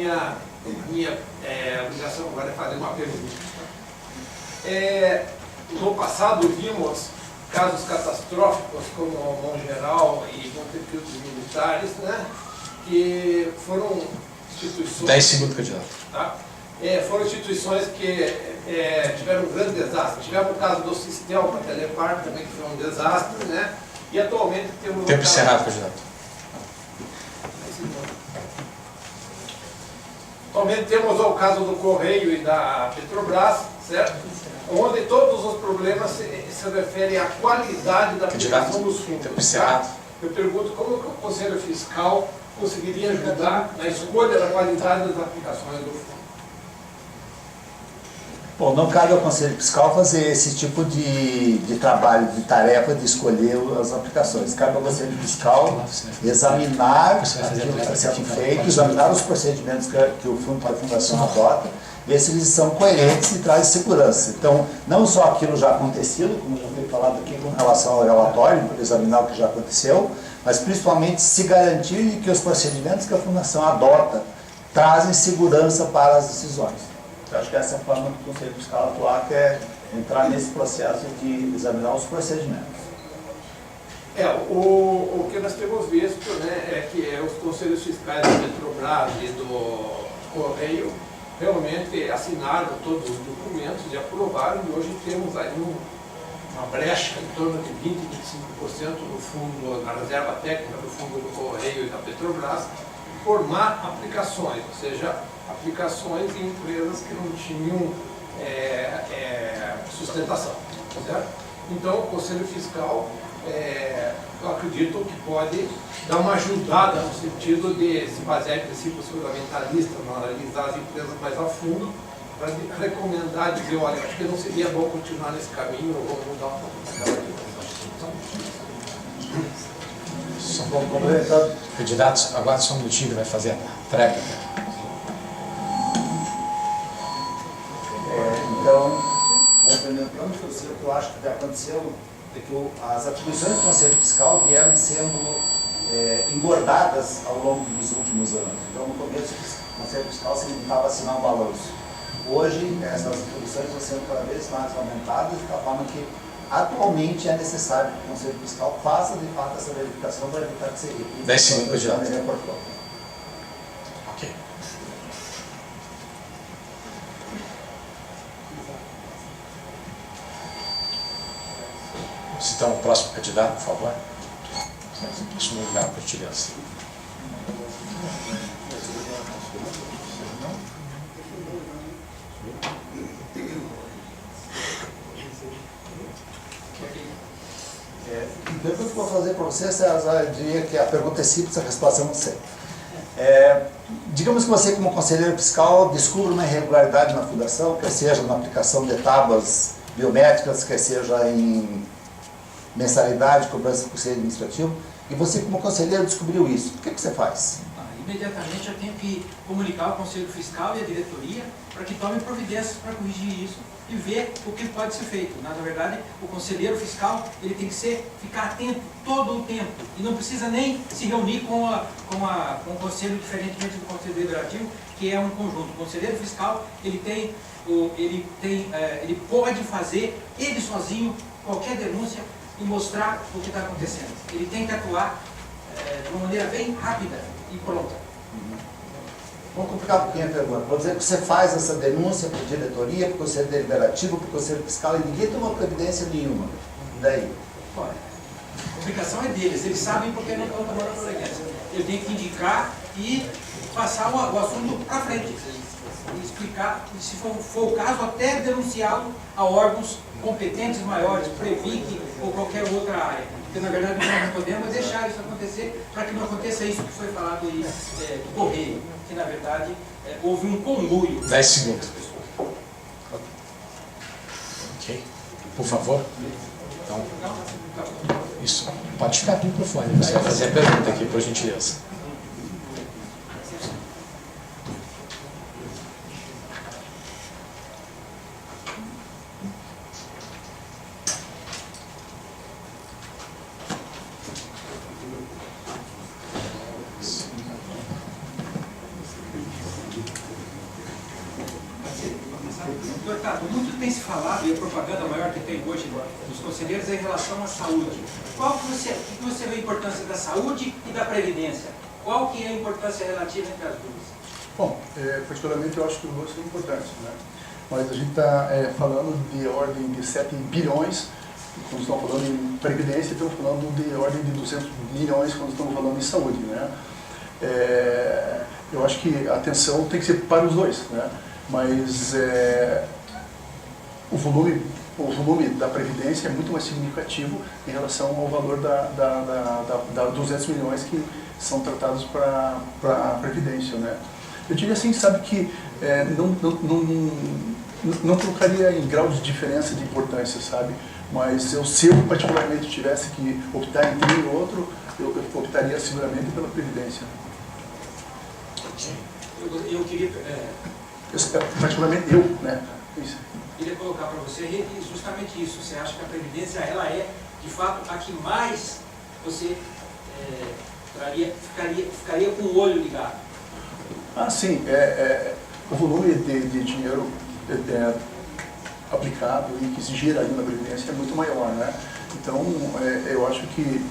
minha obrigação agora é fazer uma pergunta. No passado, vimos casos catastróficos como Mongeral e Montepildos militares, né, que foram instituições... 10 segundos, candidato. Tá? Foram instituições que tiveram um grande desastre. Tivemos o caso do Sistel para a Telepar, também que foi um desastre, né? E atualmente temos... Tempo encerrado, candidato. Atualmente temos o caso do Correio e da Petrobras, certo? Onde todos os problemas se referem à qualidade da aplicação dos fundos. Tempo encerrado. Tá? Eu pergunto como que o Conselho Fiscal conseguiria ajudar na escolha da qualidade das aplicações do fundo. Bom, não cabe ao Conselho Fiscal fazer esse tipo de trabalho, de tarefa de escolher as aplicações. Cabe ao Conselho Fiscal examinar aquilo que está sendo feito, examinar os procedimentos que o Fundo para a Fundação adota, ver se eles são coerentes e trazem segurança. Então, não só aquilo já acontecido, como já foi falado aqui com relação ao relatório, examinar o que já aconteceu, mas principalmente se garantir que os procedimentos que a Fundação adota trazem segurança para as decisões. Eu acho que essa é a forma do Conselho Fiscal atuar, que é entrar nesse processo de examinar os procedimentos. O que nós temos visto, né, é que os conselhos fiscais da Petrobras e do Correio realmente assinaram todos os documentos e aprovaram, e hoje temos aí uma brecha em torno de 20% e 25% no fundo, na reserva técnica do fundo do Correio e da Petrobras, formar aplicações, ou seja, aplicações em empresas que não tinham sustentação, certo? Então, o Conselho Fiscal, eu acredito que pode dar uma ajudada no sentido de se basear em princípios fundamentalistas, analisar as empresas mais a fundo, para recomendar, dizer, olha, acho que não seria bom continuar nesse caminho, ou vamos mudar um pouco esse caminho. Candidatos, aguarde só um minutinho que vai fazer a tréplica. Digamos que o que eu acho que aconteceu é que as atribuições do Conselho Fiscal vieram sendo engordadas ao longo dos últimos anos. Então, no começo, o Conselho Fiscal se limitava a assinar um balanço. Hoje, essas atribuições estão sendo cada vez mais aumentadas, de tal forma que, atualmente, é necessário que o Conselho Fiscal faça, de fato, essa verificação para evitar que se repita. 10 segundos, já. Ok. Vamos citar o próximo candidato, por favor. Próximo lugar, por gentileza. A pergunta que eu vou fazer para você, César, eu diria que a pergunta é simples, a resposta é muito séria. Digamos que você, como conselheiro fiscal, descubra uma irregularidade na fundação, quer seja na aplicação de tábuas biométricas, quer seja em mensalidade, cobrança do conselho administrativo, e você, como conselheiro, descobriu isso. O que você faz? Imediatamente eu tenho que comunicar ao Conselho Fiscal e à diretoria para que tomem providências para corrigir isso e ver o que pode ser feito. Na verdade, o conselheiro fiscal ele tem que ficar atento todo o tempo e não precisa nem se reunir com o conselho, diferentemente do conselho deliberativo, que é um conjunto. O conselheiro fiscal ele pode fazer ele sozinho qualquer denúncia e mostrar o que está acontecendo. Ele tem que atuar de uma maneira bem rápida e pronta. Vamos complicar um pouquinho a pergunta. Vou dizer que você faz essa denúncia para a diretoria, para o Conselho Deliberativo, para o Conselho Fiscal e ninguém toma providência nenhuma. E daí? Olha, a complicação é deles, eles sabem porque não estão tomando providência. Eu tenho que indicar e passar o assunto para frente. E explicar, e se for o caso, até denunciá-lo a órgãos competentes maiores, Previc ou qualquer outra área. Porque na verdade nós não podemos deixar isso acontecer para que não aconteça isso que foi falado aí do Correio, que na verdade houve um conluio. 10 segundos. Ok. Por favor. Então, isso. Pode ficar no microfone. Você vai fazer a pergunta aqui, por gentileza. Muito tem se falado, e a propaganda maior que tem hoje dos conselheiros é em relação à saúde. Qual que você vê a importância da saúde e da previdência? Qual que é a importância relativa entre as duas? Bom, particularmente eu acho que os dois são importantes, né? Mas a gente está falando de ordem de 7 bilhões, quando estamos falando em previdência, estamos falando de ordem de 200 milhões quando estamos falando em saúde, né? Eu acho que a atenção tem que ser para os dois, né? Mas o volume da Previdência é muito mais significativo em relação ao valor da 200 milhões que são tratados para a Previdência, né? Eu diria assim, sabe, que não colocaria em grau de diferença de importância, sabe? Mas se eu particularmente tivesse que optar entre um e outro, eu optaria seguramente pela Previdência. Eu queria... particularmente eu, né? Isso. Queria colocar para você justamente isso. Você acha que a Previdência ela é, de fato, a que mais você ficaria com o olho ligado? Ah, sim. O volume de dinheiro aplicado e que se gira aí na Previdência é muito maior, né? Então, eu acho que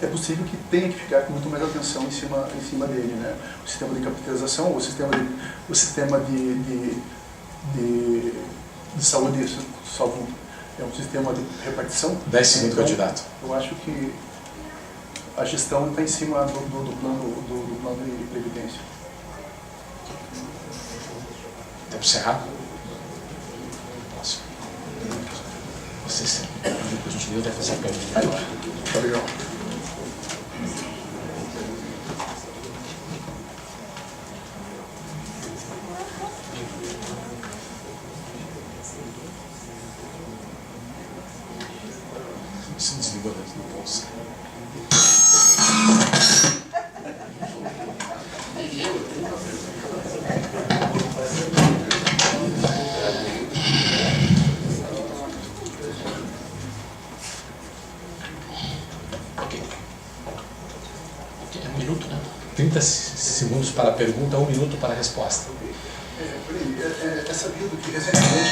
é possível que tenha que ficar com muito mais atenção em cima dele, né? O sistema de capitalização, o sistema de saúde, salvo, é um sistema de repartição. 10 segundos, então, candidato. Eu acho que a gestão está em cima do plano de previdência. Tempo encerrado. Próximo. Você sim. A gente vai fazer a pergunta. Tá legal. Se desligou dentro do bolso. 30 segundos para a pergunta, 1 minuto para a resposta. É sabido que recentemente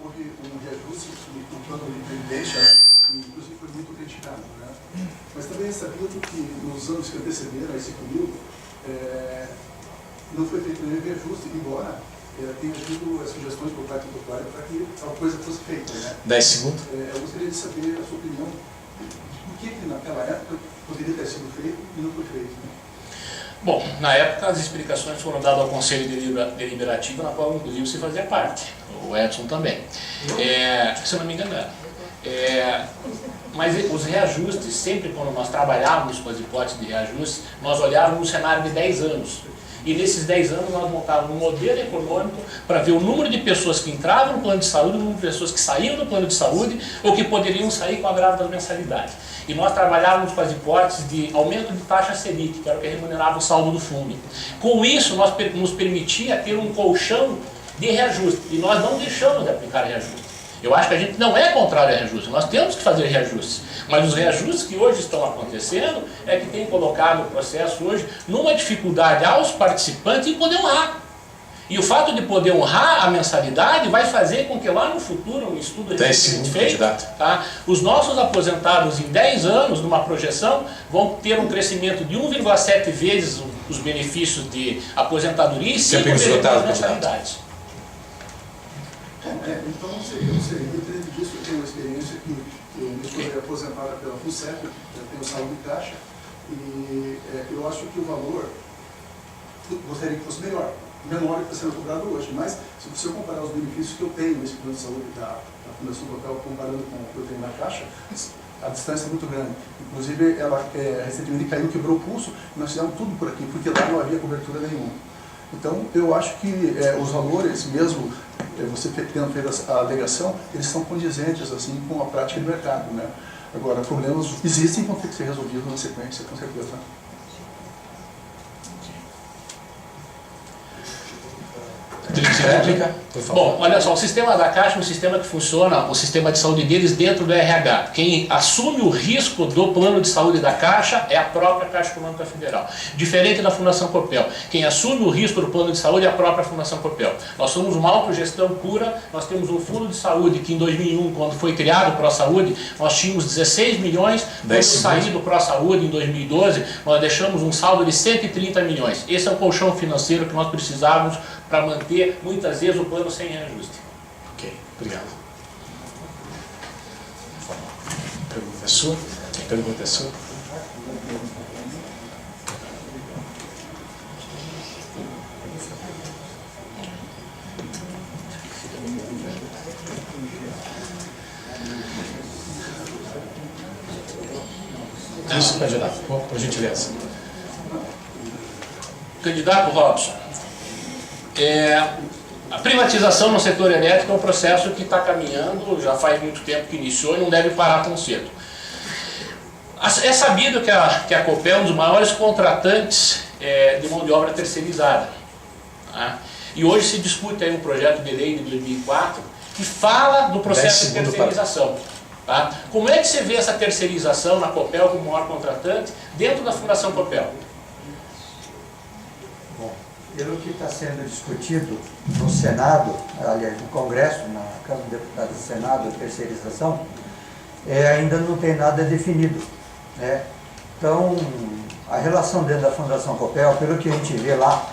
houve um reajuste no plano de previdência, que inclusive foi muito criticado, né? Mas também é sabido que nos anos que antecederam a esse período, não foi feito nenhum reajuste, embora tenha havido sugestões por parte do usuário para que tal coisa fosse feita, né? 10 segundos. Eu gostaria de saber a sua opinião, o que naquela época poderia ter sido feito e não foi feito, né? Bom, na época as explicações foram dadas ao Conselho Deliberativo, na qual inclusive você fazia parte, o Edson também. Se eu não me engano, mas os reajustes, sempre quando nós trabalhávamos com as hipóteses de reajustes, nós olhávamos um cenário de 10 anos. E nesses 10 anos nós montávamos um modelo econômico para ver o número de pessoas que entravam no plano de saúde, o número de pessoas que saíam do plano de saúde ou que poderiam sair com a agravo das mensalidades. E nós trabalhávamos com as hipóteses de aumento de taxa Selic, que era o que remunerava o saldo do fundo. Com isso, nos permitia ter um colchão de reajuste. E nós não deixamos de aplicar reajuste. Eu acho que a gente não é contrário a reajuste, nós temos que fazer reajustes. Mas os reajustes que hoje estão acontecendo é que tem colocado o processo hoje numa dificuldade aos participantes em poder honrar. E o fato de poder honrar a mensalidade vai fazer com que lá no futuro, um estudo recentemente feito, tá, os nossos aposentados em 10 anos, numa projeção, vão ter um crescimento de 1,7 vezes os benefícios de aposentadoria e 5 vezes as mensalidades. Então, não sei, dentro disso eu tenho uma experiência que minha esposa é aposentada pela FUNCEP, eu tenho saúde de caixa, e eu acho que o valor, gostaria que fosse menor do que está sendo cobrado hoje, mas se eu comparar os benefícios que eu tenho nesse plano de saúde da Fundação Copel comparando com o que eu tenho na Caixa, a distância é muito grande. Inclusive, ela recentemente caiu, quebrou o pulso, e nós fizemos tudo por aqui, porque lá não havia cobertura nenhuma. Então, eu acho que os valores, mesmo você tendo feito a alegação, eles são condizentes assim, com a prática do mercado, né? Agora, problemas existem e vão ter que ser resolvidos na sequência, com certeza. Bom, olha só, o sistema da Caixa é um sistema que funciona, o sistema de saúde deles dentro do RH. Quem assume o risco do plano de saúde da Caixa é a própria Caixa Econômica Federal. Diferente da Fundação Copel. Quem assume o risco do plano de saúde é a própria Fundação Copel. Nós somos uma autogestão pura, nós temos um fundo de saúde que em 2001, quando foi criado o ProSaúde, nós tínhamos 16 milhões, quando saiu do ProSaúde em 2012, nós deixamos um saldo de 130 milhões. Esse é o colchão financeiro que nós precisávamos para manter, muitas vezes, o plano sem reajuste. Ok, obrigado. Pergunta é sua? Pergunta é sua? Isso, candidato, por gentileza. Candidato Robson, a privatização no setor elétrico é um processo que está caminhando, já faz muito tempo que iniciou e não deve parar tão cedo. É sabido que a Copel é um dos maiores contratantes de mão de obra terceirizada. Tá? E hoje se discute aí um projeto de lei de 2004 que fala do processo de terceirização. Tá? Como é que você vê essa terceirização na Copel como maior contratante dentro da Fundação Copel? Bom, pelo que está sendo discutido no Senado, aliás, no Congresso, na Câmara de Deputados do Senado, a terceirização, ainda não tem nada definido, né? Então, a relação dentro da Fundação Copel, pelo que a gente vê lá,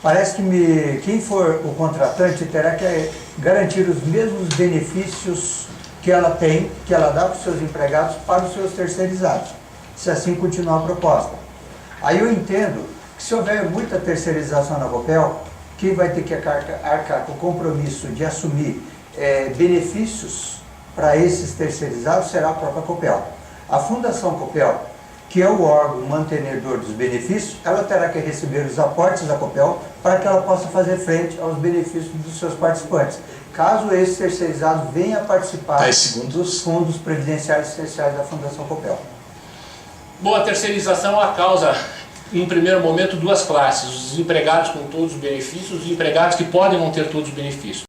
parece que quem for o contratante terá que garantir os mesmos benefícios que ela tem, que ela dá para os seus empregados, para os seus terceirizados, se assim continuar a proposta. Aí eu entendo que se houver muita terceirização na Copel, quem vai ter que arcar com o compromisso de assumir benefícios para esses terceirizados será a própria Copel. A Fundação Copel, que é o órgão mantenedor dos benefícios, ela terá que receber os aportes da Copel para que ela possa fazer frente aos benefícios dos seus participantes. Caso esse terceirizado venha a participar dos fundos previdenciários essenciais da Fundação Copel. Bom, a terceirização causa, em primeiro momento, duas classes: os empregados com todos os benefícios e os empregados que podem não ter todos os benefícios.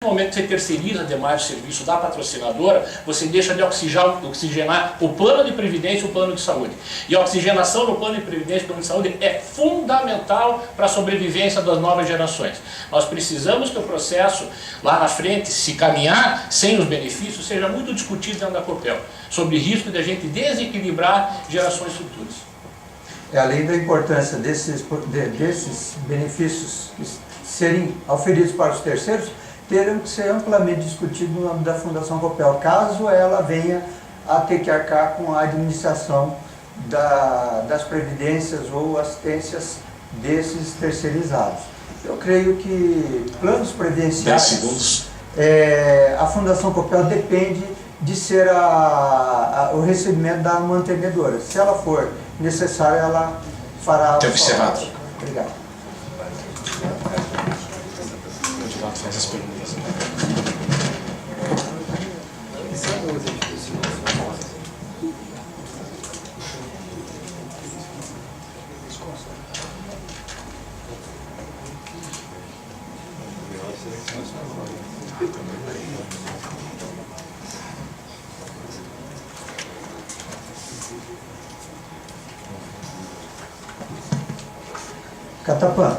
No momento que você terceiriza demais o serviço da patrocinadora, você deixa de oxigenar o plano de previdência e o plano de saúde. E a oxigenação no plano de previdência e o plano de saúde é fundamental para a sobrevivência das novas gerações. Nós precisamos que o processo lá na frente, se caminhar sem os benefícios, seja muito discutido dentro da Copel, sobre o risco de a gente desequilibrar gerações futuras. Além da importância desses benefícios serem auferidos para os terceiros, terão que ser amplamente discutidos no âmbito da Fundação Copel, caso ela venha a ter que arcar com a administração das previdências ou assistências desses terceirizados. Eu creio que planos previdenciários, a Fundação Copel depende de ser o recebimento da mantenedora. Se ela for necessária, ela fará... observado. Obrigado. Faz as perguntas. Catapã,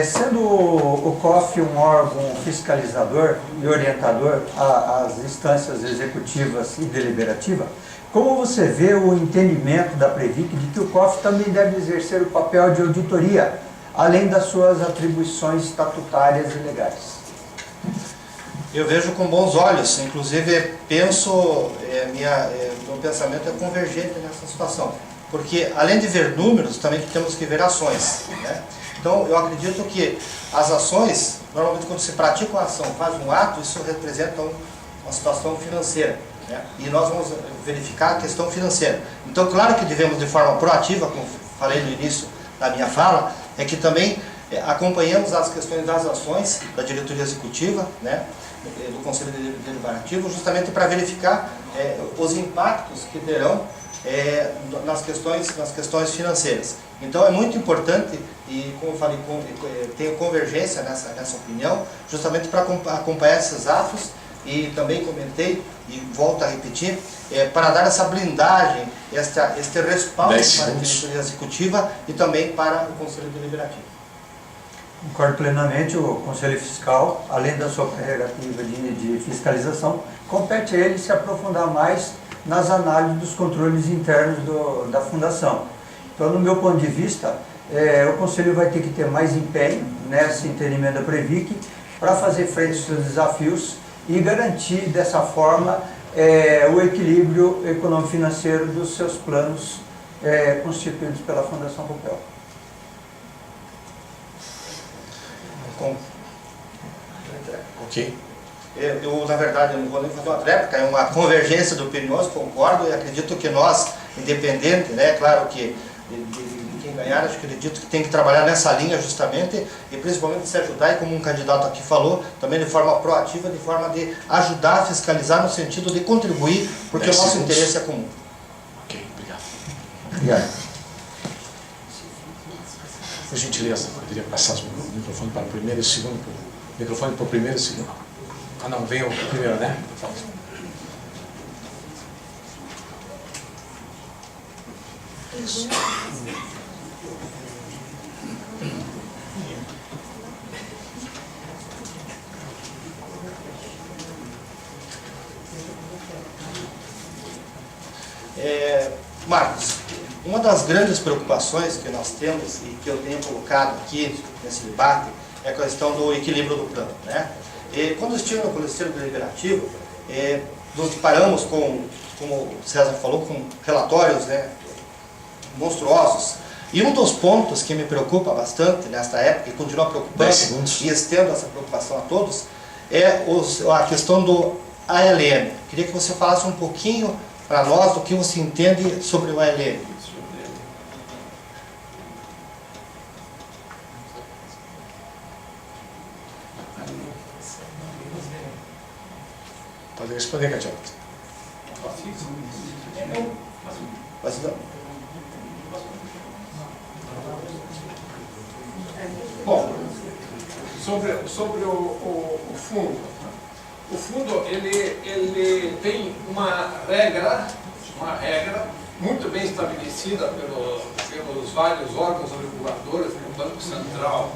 sendo o COF um órgão fiscalizador e orientador às instâncias executivas e deliberativas, como você vê o entendimento da Previc de que o COF também deve exercer o papel de auditoria, além das suas atribuições estatutárias e legais? Eu vejo com bons olhos, inclusive penso, meu pensamento é convergente nessa situação, porque além de ver números, também temos que ver ações, né? Então, eu acredito que as ações, normalmente quando se pratica uma ação, faz um ato, isso representa uma situação financeira, né? E nós vamos verificar a questão financeira. Então, claro que devemos de forma proativa, como falei no início da minha fala, é que também acompanhamos as questões das ações da diretoria executiva, né, do Conselho Deliberativo, justamente para verificar os impactos que terão nas questões financeiras. Então é muito importante, e como eu falei, tenho convergência nessa opinião, justamente para acompanhar esses atos, e também comentei, e volto a repetir, para dar essa blindagem, este respaldo para a diretoria executiva e também para o Conselho Deliberativo. Concordo plenamente. O Conselho Fiscal, além da sua prerrogativa de fiscalização, compete a ele se aprofundar mais nas análises dos controles internos da Fundação. Então, no meu ponto de vista, o Conselho vai ter que ter mais empenho nesse entendimento da Previc para fazer frente aos seus desafios e garantir, dessa forma, o equilíbrio econômico-financeiro dos seus planos constituídos pela Fundação Copel. Ok. Eu, na verdade, eu não vou nem fazer uma réplica, é uma convergência de opiniões, concordo, e acredito que nós, independente, né, claro que de quem ganhar, acho que acredito que tem que trabalhar nessa linha justamente, e principalmente se ajudar, e como um candidato aqui falou, também de forma proativa, de forma de ajudar a fiscalizar no sentido de contribuir, porque o nosso interesse é comum. Ok, obrigado. Obrigado. Por gentileza, poderia passar o microfone para o primeiro e o segundo? Microfone para o primeiro e o segundo. Ah, não, vem o primeiro, né? Isso. Marcos, uma das grandes preocupações que nós temos e que eu tenho colocado aqui nesse debate é a questão do equilíbrio do plano, né? E quando estive no Conselho Deliberativo, nos deparamos com, como o César falou, com relatórios, né, monstruosos. E um dos pontos que me preocupa bastante nesta época, e continua preocupando, e estendo essa preocupação a todos, é a questão do ALM. Queria que você falasse um pouquinho para nós do que você entende sobre o ALM. Pode responder, Catiota. Bom, sobre o fundo. O fundo ele tem uma regra muito bem estabelecida pelos vários órgãos reguladores, o Banco Central,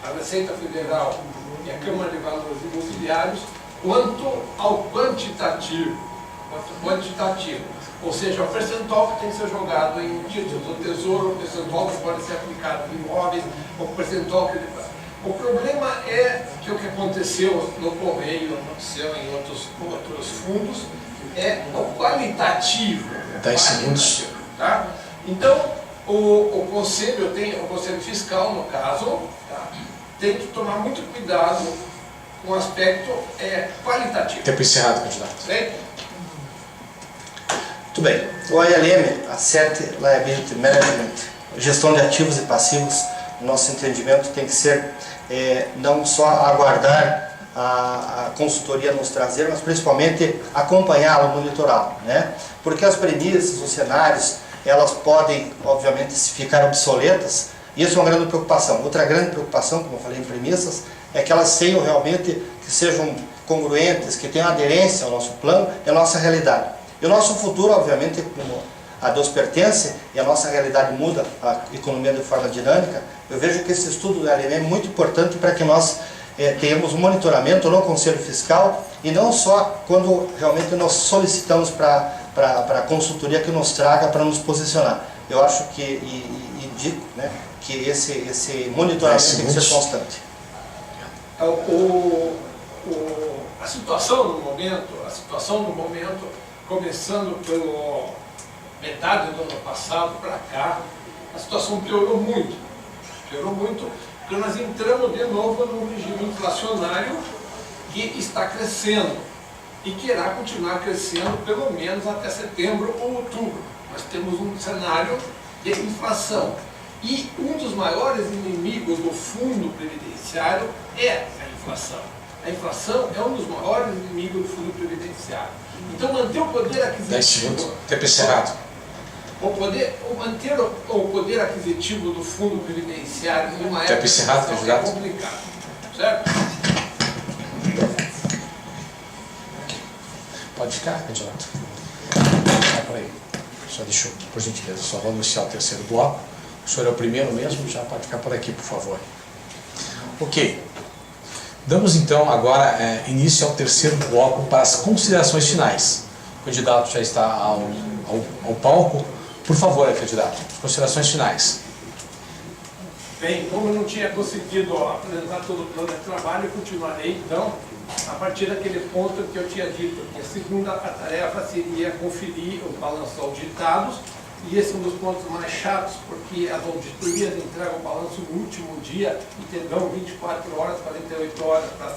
a Receita Federal e a Câmara de Valores Imobiliários, quanto ao quantitativo. Ou seja, o percentual que tem que ser jogado em títulos do Tesouro, o percentual que pode ser aplicado em imóveis, o percentual que... O problema é que o que aconteceu no Correio, aconteceu em outros fundos, é o qualitativo. 10 segundos. Tá? Então, o Conselho Fiscal, no caso, tá? Tem que tomar muito cuidado com o aspecto qualitativo. Tempo encerrado, candidato. Certo? Muito bem. O ALM, Asset Liability Management, gestão de ativos e passivos, no nosso entendimento tem que ser não só aguardar a consultoria nos trazer, mas principalmente acompanhá-lo, monitorá-lo, né? Porque as premissas, os cenários, elas podem, obviamente, ficar obsoletas, e isso é uma grande preocupação. Outra grande preocupação, como eu falei em premissas, é que elas tenham realmente, que sejam congruentes, que tenham aderência ao nosso plano e à nossa realidade. E o nosso futuro, obviamente, como a Deus pertence, e a nossa realidade muda, a economia de forma dinâmica, eu vejo que esse estudo do ALM é muito importante para que nós tenhamos um monitoramento no Conselho Fiscal, e não só quando realmente nós solicitamos para a consultoria que nos traga para nos posicionar. Eu acho que, e digo, né, que esse monitoramento tem que ser constante. A situação no momento, começando pelo metade do ano passado para cá, a situação piorou muito, porque nós entramos de novo num regime inflacionário que está crescendo e que irá continuar crescendo pelo menos até setembro ou outubro. Nós temos um cenário de inflação. E um dos maiores inimigos do fundo previdenciário é a inflação. A inflação é um dos maiores inimigos do fundo previdenciário. Então, manter o poder aquisitivo... 10 segundos. Tempo encerrado. Manter o poder aquisitivo do fundo previdenciário em uma época é complicado. Certo? Pode ficar, candidato. Por aí. Só deixa eu, por gentileza, só vou anunciar o terceiro bloco. O senhor é o primeiro mesmo, já pode ficar por aqui, por favor. Ok. Damos então agora início ao terceiro bloco para as considerações finais. O candidato já está ao palco. Por favor, candidato, considerações finais. Bem, como eu não tinha conseguido apresentar todo o plano de trabalho, eu continuarei então a partir daquele ponto que eu tinha dito, que a segunda tarefa seria conferir os balanços auditados, e esse é um dos pontos mais chatos, porque as auditorias entregam o balanço no último dia e terão 24 horas, 48 horas para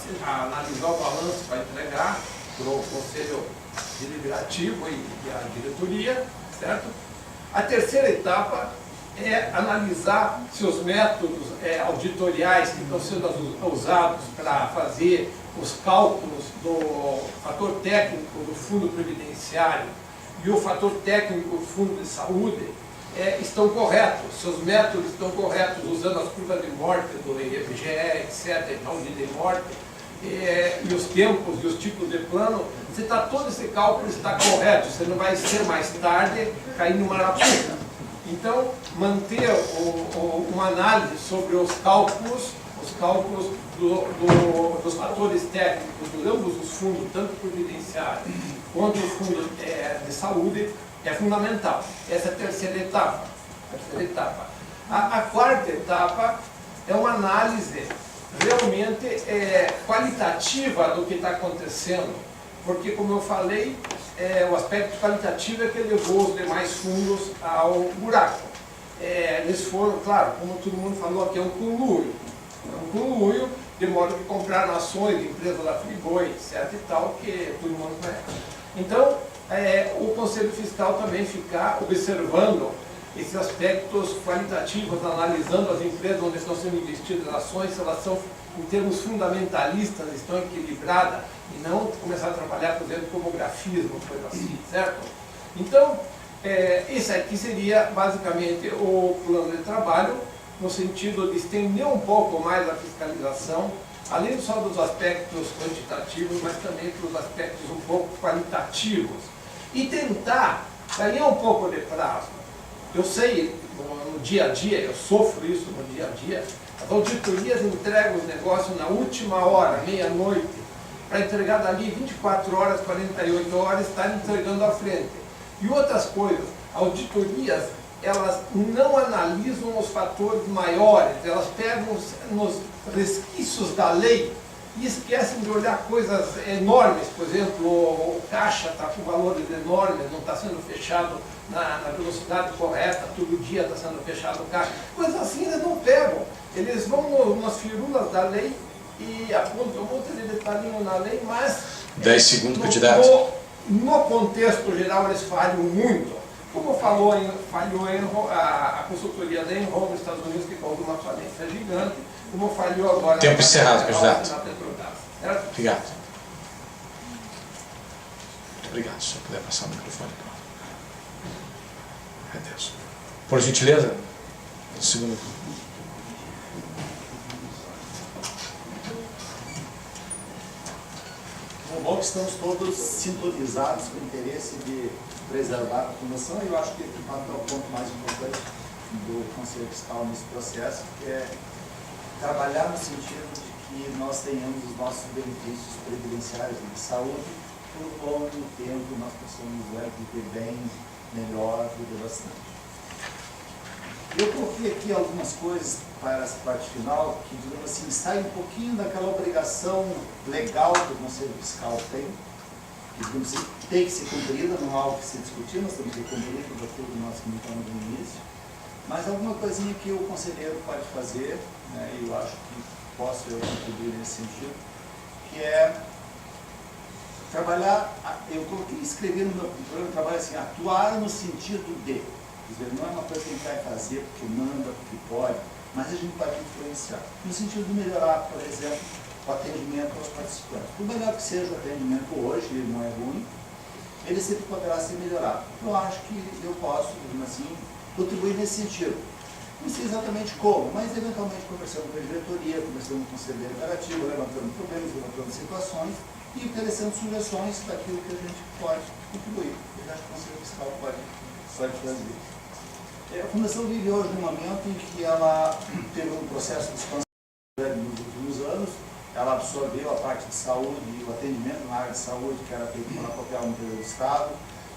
analisar o balanço, para entregar para o Conselho Deliberativo e a diretoria, certo? A terceira etapa é analisar se os métodos auditoriais que estão sendo usados para fazer os cálculos do fator técnico do fundo previdenciário e o fator técnico do fundo de saúde estão corretos, se os métodos estão corretos, usando as curvas de morte do IBGE, etc., e tal, de morte, e os tempos e os tipos de plano, se todo esse cálculo está correto, você não vai ser mais tarde cair numa lacuna. Então, manter uma análise sobre os cálculos dos fatores técnicos de ambos os fundos, tanto o previdenciário quanto o fundo de saúde, é fundamental. Essa é a terceira etapa. A quarta etapa é uma análise realmente qualitativa do que está acontecendo, porque, como eu falei, o aspecto qualitativo é que levou os demais fundos ao buraco. Eles foram, claro, como todo mundo falou aqui, é um conluio, de modo que compraram ações de empresas da Friboi, certo e tal, que todo mundo conhece. Então, o Conselho Fiscal também ficar observando esses aspectos qualitativos, analisando as empresas onde estão sendo investidas ações, se elas são, em termos fundamentalistas, estão equilibradas, e não começar a trabalhar, por exemplo, como grafismo, coisa assim, certo? Então, esse aqui seria basicamente o plano de trabalho, no sentido de estender um pouco mais a fiscalização, além só dos aspectos quantitativos, mas também para os aspectos um pouco qualitativos. E tentar ganhar um pouco de prazo. Eu sei, no dia a dia, eu sofro isso no dia a dia, as auditorias entregam os negócios na última hora, meia-noite, para entregar dali 24 horas, 48 horas, estar entregando à frente. E outras coisas, auditorias, elas não analisam os fatores maiores, elas pegam nos resquícios da lei e esquecem de olhar coisas enormes. Por exemplo, o caixa está com valores enormes, não está sendo fechado na velocidade correta, todo dia está sendo fechado o caixa. Coisas assim eles não pegam, eles vão nas firulas da lei e apontam um monte de detalhinho na lei, mas 10 segundos, candidato. No contexto geral eles falham muito. Como falhou a consultoria da Enron nos Estados Unidos, que causou uma falência gigante, como falhou agora Tempo encerrado, candidato. na Petrobras. Certo? Obrigado. Muito obrigado. Se eu puder passar o microfone para Deus. Por gentileza, segundo. Bom, que estamos todos sintonizados com o interesse de preservar a fundação, e eu acho que é o ponto mais importante do Conselho Fiscal nesse processo, que é trabalhar no sentido de que nós tenhamos os nossos benefícios previdenciários de saúde por longo tempo, nós possamos viver bem, melhor, viver bastante. Eu coloquei aqui algumas coisas para essa parte final, que, digamos assim, sai um pouquinho daquela obrigação legal que o Conselho Fiscal tem, que, digamos assim, tem que ser cumprida, não há algo que se discutir, nós temos que cumprir tudo aquilo que nós comentamos no início, mas alguma coisinha que o conselheiro pode fazer, né, e eu acho que posso eu contribuir nesse sentido, que é trabalhar, eu coloquei, escrevi no meu programa de trabalho assim, atuar no sentido de, quer dizer, não é uma coisa que a gente vai fazer porque manda, porque pode, mas a gente pode influenciar, no sentido de melhorar, por exemplo, o atendimento aos participantes. Por melhor que seja o atendimento hoje, ele não é ruim, ele sempre poderá ser melhorado. Eu acho que eu posso, assim, contribuir nesse sentido. Não sei exatamente como, mas eventualmente conversando com a diretoria, conversando com o conselho deliberativo, levantando problemas, levantando situações e oferecendo sugestões daquilo que a gente pode contribuir. Eu acho que o Conselho Fiscal pode fazer. A Fundação vive hoje num momento em que ela teve um processo de expansão nos últimos anos, ela absorveu a parte de saúde e o atendimento na área de saúde, que era feito pela Copel no interior do Estado,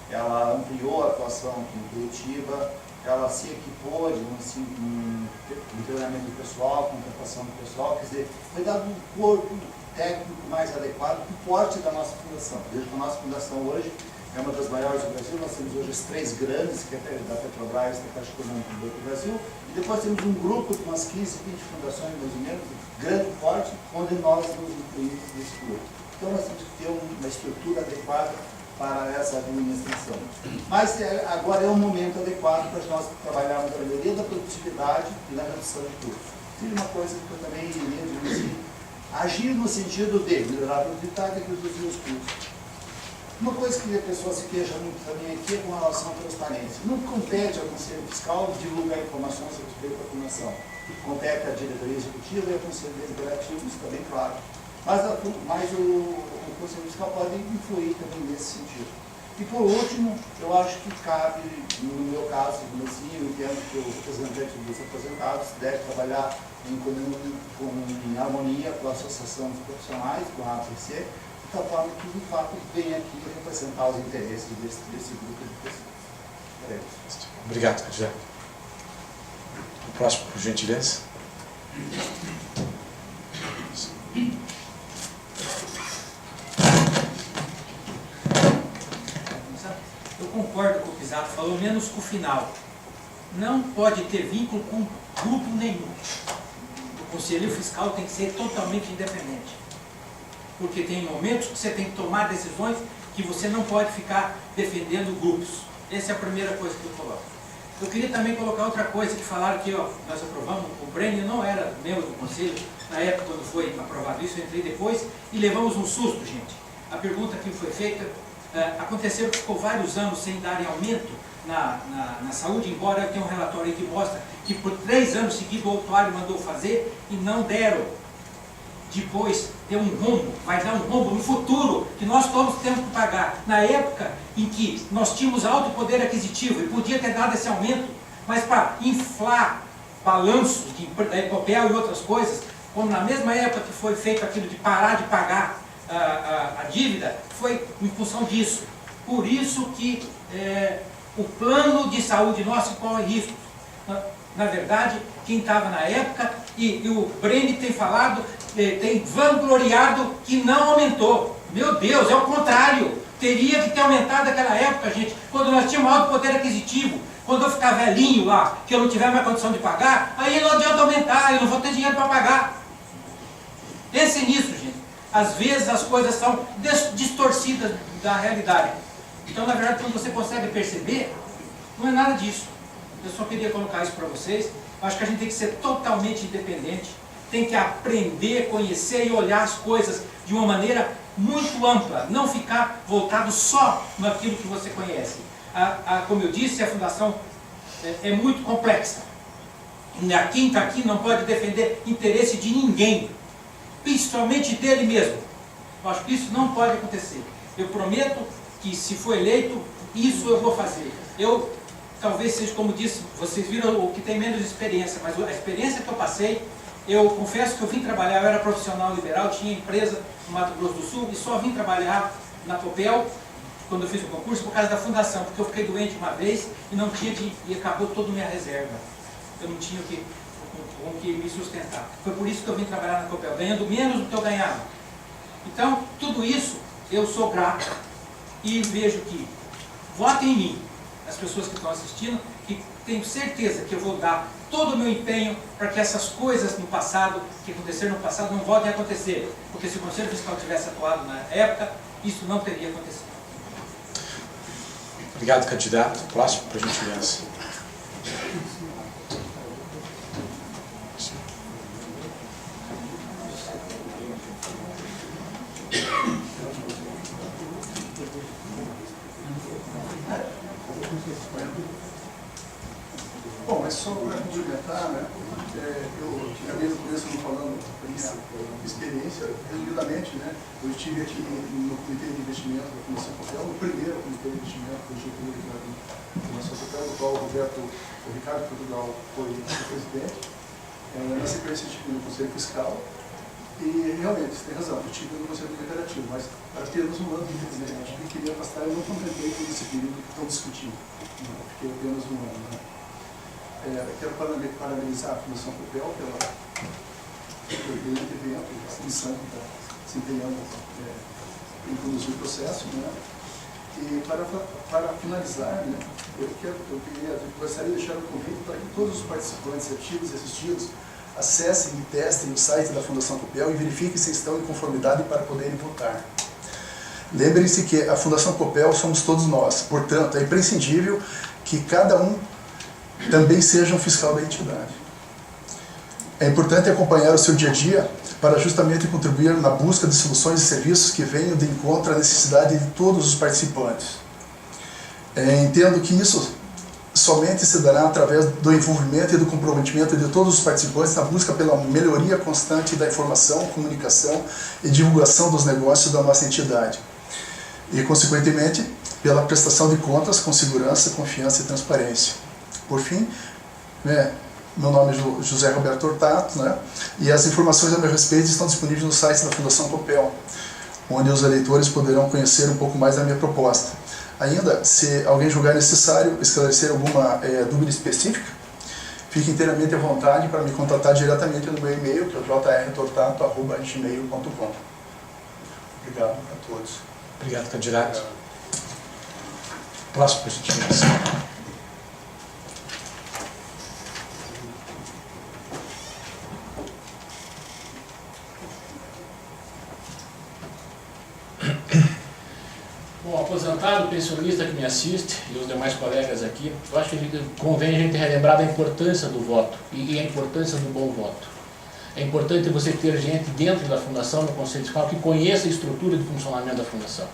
ela ampliou a atuação aqui em Curitiba, ela se equipou, digamos assim, com treinamento do pessoal, com capacitação do pessoal, quer dizer, foi dado um corpo técnico mais adequado para o porte da nossa fundação. Veja que a nossa fundação hoje é uma das maiores do Brasil, nós temos hoje as 3 grandes, que é da Petrobras, da Caixa Econômica do Brasil, e depois temos um grupo de umas 15, 20 fundações, mais ou menos, grande porte, onde nós nos incluímos nesse grupo. Então nós temos que ter uma estrutura adequada para essa administração. Mas agora é um momento adequado para nós trabalharmos na melhoria da produtividade e na redução de custos. Seria uma coisa que eu também iria dizer assim, agir no sentido de melhorar a produtividade e reduzir os custos. Uma coisa que a pessoa se queixa muito também aqui é com relação à transparência. Não compete ao Conselho Fiscal divulgar informações a respeito da fundação. Compete à diretoria executiva e ao Conselho Deliberativo, isso está bem claro. Mas o Conselho Fiscal pode influir também nesse sentido. E por último, eu acho que cabe, no meu caso, assim, eu entendo que o representante dos aposentados deve trabalhar em harmonia com a Associação dos Profissionais, com a APC, de tal forma que, de fato, venha aqui representar os interesses desse grupo de pessoas. Obrigado, candidato. O próximo, por gentileza. Eu concordo com o que o Pisato falou, menos com o final. Não pode ter vínculo com grupo nenhum. O conselheiro fiscal tem que ser totalmente independente. Porque tem momentos que você tem que tomar decisões que você não pode ficar defendendo grupos. Essa é a primeira coisa que eu coloco. Eu queria também colocar outra coisa que falaram que nós aprovamos, o Brenner não era membro do conselho, na época quando foi aprovado isso, eu entrei depois e levamos um susto, gente. A pergunta que foi feita, aconteceu que ficou vários anos sem darem aumento na saúde, embora tenha um relatório aí que mostra que por 3 anos seguidos o autuário mandou fazer e não deram. depois ter um rombo, vai dar um rombo no futuro, que nós todos temos que pagar. Na época em que nós tínhamos alto poder aquisitivo e podia ter dado esse aumento, mas para inflar balanços de papel e outras coisas, como na mesma época que foi feito aquilo de parar de pagar a dívida, foi em função disso. Por isso que o plano de saúde nosso corre riscos. Na verdade, quem estava na época, e o Breni tem falado, tem vangloriado que não aumentou. Meu Deus, é o contrário. Teria que ter aumentado naquela época, gente, quando nós tínhamos alto poder aquisitivo. Quando eu ficar velhinho lá, que eu não tiver mais condição de pagar, aí não adianta aumentar, eu não vou ter dinheiro para pagar. Pense nisso, gente. Às vezes as coisas são distorcidas da realidade. Então, na verdade, quando você consegue perceber, não é nada disso. Eu só queria colocar isso para vocês. Eu acho que a gente tem que ser totalmente independente, tem que aprender, conhecer e olhar as coisas de uma maneira muito ampla, não ficar voltado só naquilo que você conhece. Como eu disse, a fundação é muito complexa. Quem está aqui não pode defender interesse de ninguém, principalmente dele mesmo. Eu acho que isso não pode acontecer. Eu prometo que, se for eleito, isso eu vou fazer. Eu, talvez seja, como disse, vocês viram o que tem menos experiência, mas a experiência que eu passei, eu confesso que eu vim trabalhar, eu era profissional liberal, tinha empresa no Mato Grosso do Sul, e só vim trabalhar na Copel, quando eu fiz o concurso, por causa da fundação, porque eu fiquei doente uma vez e não tinha e acabou toda a minha reserva. Eu não tinha com que me sustentar. Foi por isso que eu vim trabalhar na Copel, ganhando menos do que eu ganhava. Então, tudo isso, eu sou grato e vejo que votem em mim, as pessoas que estão assistindo, que tenho certeza que eu vou dar todo o meu empenho para que essas coisas no passado, que aconteceram no passado, não voltem a acontecer. Porque se o Conselho Fiscal tivesse atuado na época, isso não teria acontecido. Obrigado, candidato. Próximo, por gentileza. Bom, mas só para complementar, né, eu acabei no começo falando da minha experiência, resumidamente, né, eu estive aqui no Comitê de Investimento da Fundação Copel, no primeiro Comitê de Investimento do Getúlio da Fundação Copel, do qual o Ricardo Portugal foi presidente. Na sequência eu estive no Conselho Fiscal e realmente, você tem razão, eu estive no Conselho Deliberativo, mas apenas um ano de presidente, e queria afastar, eu não completei todo esse período que estão discutindo, fiquei apenas um ano. Né. Quero parabenizar a Fundação Copel pelo grande evento, a extensão que está se empenhando em conduzir o processo. Né? E para finalizar, né, eu gostaria de deixar um convite para que todos os participantes ativos e assistidos acessem e testem o site da Fundação Copel e verifiquem se estão em conformidade para poderem votar. Lembrem-se que a Fundação Copel somos todos nós, portanto, é imprescindível que cada um também seja um fiscal da entidade. É importante acompanhar o seu dia a dia para justamente contribuir na busca de soluções e serviços que venham de encontro à necessidade de todos os participantes. Entendo que isso somente se dará através do envolvimento e do comprometimento de todos os participantes na busca pela melhoria constante da informação, comunicação e divulgação dos negócios da nossa entidade. E, consequentemente, pela prestação de contas com segurança, confiança e transparência. Por fim, meu nome é José Roberto Tortato, né, e as informações a meu respeito estão disponíveis no site da Fundação Copel, onde os eleitores poderão conhecer um pouco mais da minha proposta. Ainda, se alguém julgar necessário esclarecer alguma dúvida específica, fique inteiramente à vontade para me contatar diretamente no meu e-mail, que é o jrtortato@gmail.com. Obrigado a todos. Obrigado, candidato. Próximo, por gentileza. Bom, aposentado, pensionista que me assiste e os demais colegas aqui, eu acho que convém a gente relembrar da importância do voto e a importância do bom voto. É importante você ter gente dentro da Fundação, no Conselho Fiscal, que conheça a estrutura de funcionamento da Fundação.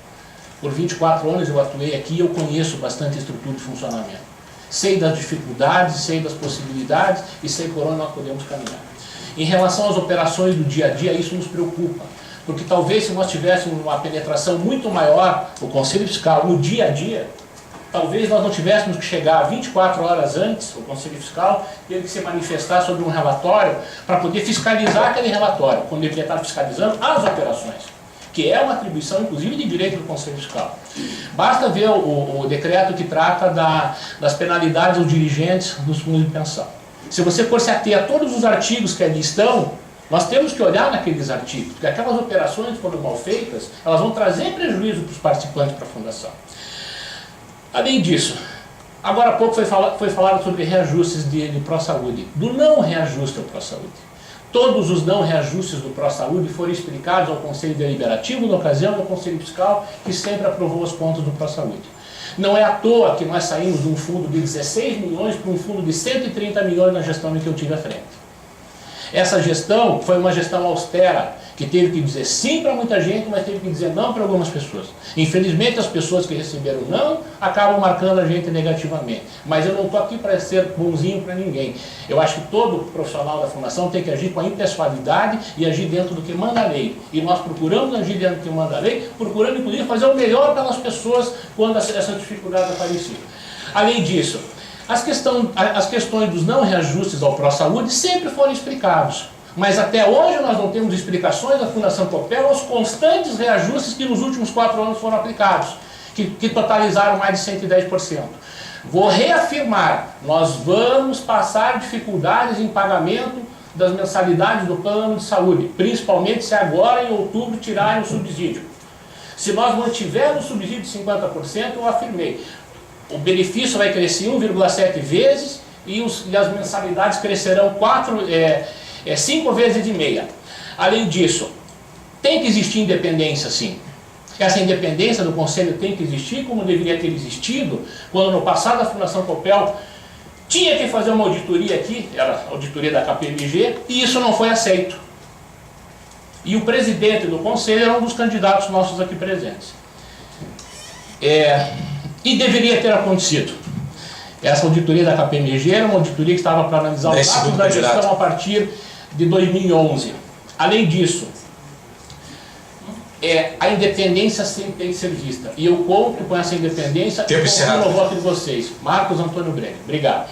Por 24 anos eu atuei aqui e eu conheço bastante a estrutura de funcionamento. Sei das dificuldades, sei das possibilidades e sei por onde nós podemos caminhar. Em relação às operações do dia a dia, isso nos preocupa, porque talvez se nós tivéssemos uma penetração muito maior, o Conselho Fiscal, no dia a dia, talvez nós não tivéssemos que chegar 24 horas antes, o Conselho Fiscal teve que se manifestar sobre um relatório para poder fiscalizar aquele relatório, quando deveria estar fiscalizando as operações, que é uma atribuição, inclusive, de direito do Conselho Fiscal. Basta ver o decreto que trata das penalidades aos dirigentes dos fundos de pensão. Se você for se ater a todos os artigos que ali estão, nós temos que olhar naqueles artigos, porque aquelas operações, quando mal feitas, elas vão trazer prejuízo para os participantes para a fundação. Além disso, agora há pouco foi falado sobre reajustes de pró-saúde, do não reajuste ao pró-saúde. Todos os não reajustes do pró-saúde foram explicados ao Conselho Deliberativo na ocasião do Conselho Fiscal, que sempre aprovou as contas do pró-saúde. Não é à toa que nós saímos de um fundo de 16 milhões para um fundo de 130 milhões na gestão em que eu tive à frente. Essa gestão foi uma gestão austera, que teve que dizer sim para muita gente, mas teve que dizer não para algumas pessoas. Infelizmente, as pessoas que receberam não acabam marcando a gente negativamente. Mas eu não estou aqui para ser bonzinho para ninguém. Eu acho que todo profissional da Fundação tem que agir com a impessoalidade e agir dentro do que manda a lei. E nós procuramos agir dentro do que manda a lei, procurando, inclusive, fazer o melhor pelas pessoas quando essa dificuldade aparecia. Além disso, as questões dos não reajustes ao pró-saúde sempre foram explicados. Mas até hoje nós não temos explicações da Fundação Copel aos constantes reajustes que nos últimos 4 anos foram aplicados, que totalizaram mais de 110%. Vou reafirmar, nós vamos passar dificuldades em pagamento das mensalidades do plano de saúde, principalmente se agora em outubro tirarem o subsídio. Se nós mantivermos o subsídio de 50%, eu afirmei, o benefício vai crescer 1,7 vezes e as mensalidades crescerão 5 vezes e meia. Além disso, tem que existir independência, sim. Essa independência do Conselho tem que existir, como deveria ter existido, quando no passado a Fundação Copel tinha que fazer uma auditoria aqui, era a auditoria da KPMG, e isso não foi aceito. E o presidente do Conselho era um dos candidatos nossos aqui presentes. E deveria ter acontecido. Essa auditoria da KPMG era uma auditoria que estava para analisar os dados da gestão a partir de 2011. Além disso, a independência sempre tem que ser vista. E eu conto com essa independência e confio no voto de vocês. Marcos Antônio Brenner. Obrigado.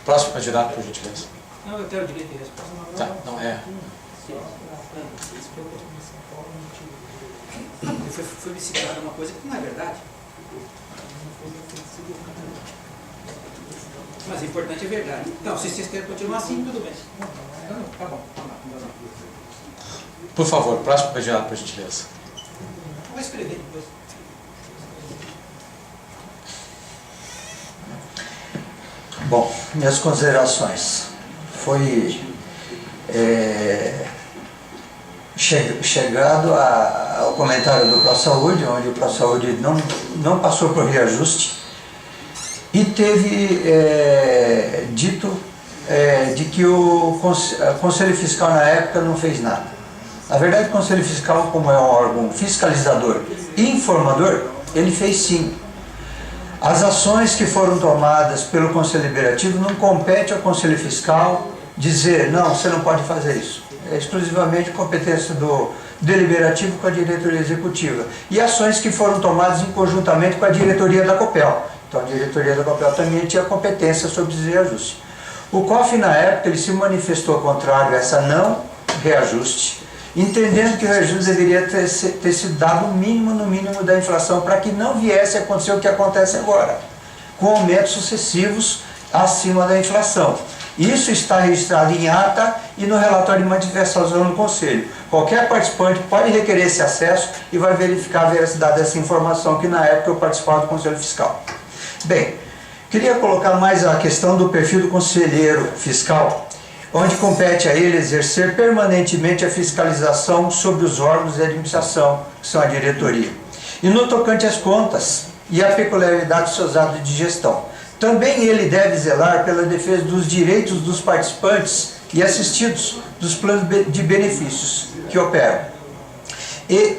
Próximo candidato, por gentileza. Não, eu quero direito de resposta. Tá, não é. Foi me citada uma coisa que não é verdade. Mas o importante é verdade. Então, se vocês querem continuar assim, tudo bem. Não, tá bom. Por favor, próximo candidato, por gentileza. Vou escrever depois. Bom, minhas considerações. Foi chegado ao comentário do ProSaúde, onde o ProSaúde não passou por reajuste, e teve dito de que o Conselho Fiscal na época não fez nada. Na verdade, o Conselho Fiscal, como é um órgão fiscalizador e informador, ele fez sim. As ações que foram tomadas pelo Conselho Deliberativo não compete ao Conselho Fiscal dizer, não, você não pode fazer isso. É exclusivamente competência do Deliberativo com a diretoria executiva. E ações que foram tomadas em conjuntamente com a diretoria da Copel. Então a diretoria da Copel também tinha competência sobre esse reajuste. O COF, na época, ele se manifestou contrário a essa não reajuste, entendendo que o reajuste deveria ter sido dado no mínimo da inflação, para que não viesse a acontecer o que acontece agora, com aumentos sucessivos acima da inflação. Isso está registrado em ata e no relatório de manifestação do Conselho. Qualquer participante pode requerer esse acesso e vai verificar a veracidade dessa informação, que na época eu participava do Conselho Fiscal. Bem, queria colocar mais a questão do perfil do conselheiro fiscal, onde compete a ele exercer permanentemente a fiscalização sobre os órgãos de administração, que são a diretoria. E no tocante às contas e a peculiaridade dos seus atos de gestão. Também ele deve zelar pela defesa dos direitos dos participantes e assistidos dos planos de benefícios que operam, e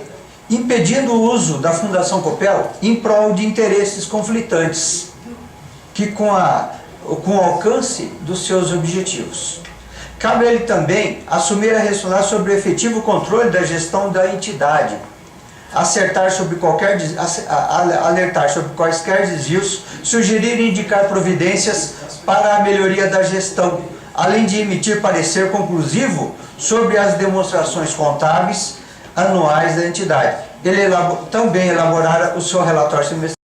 impedindo o uso da Fundação Copel em prol de interesses conflitantes. com o alcance dos seus objetivos. Cabe a ele também assumir a responsabilidade sobre o efetivo controle da gestão da entidade, alertar sobre quaisquer desvios, sugerir e indicar providências para a melhoria da gestão, além de emitir parecer conclusivo sobre as demonstrações contábeis anuais da entidade. Ele também elaborar o seu relatório semestral,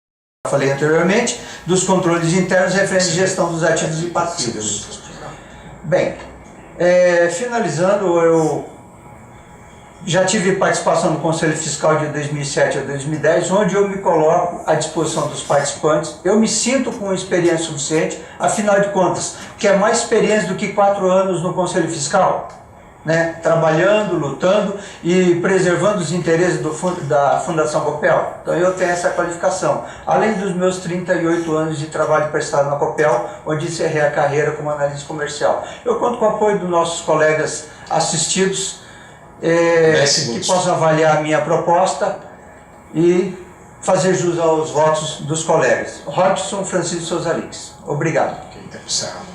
como falei anteriormente, dos controles internos referentes à gestão dos ativos e passivos. Bem, finalizando, eu já tive participação no Conselho Fiscal de 2007 a 2010, onde eu me coloco à disposição dos participantes. Eu me sinto com experiência suficiente, afinal de contas, que é mais experiência do que 4 anos no Conselho Fiscal, né? Trabalhando, lutando e preservando os interesses da Fundação Copel. Então eu tenho essa qualificação, além dos meus 38 anos de trabalho prestado na Copel, onde encerrei a carreira como analista comercial. Eu conto com o apoio dos nossos colegas assistidos, que possam avaliar a minha proposta e fazer jus aos votos dos colegas. Robson Francisco Souza Lix. Obrigado. Ok, tempo cerrado.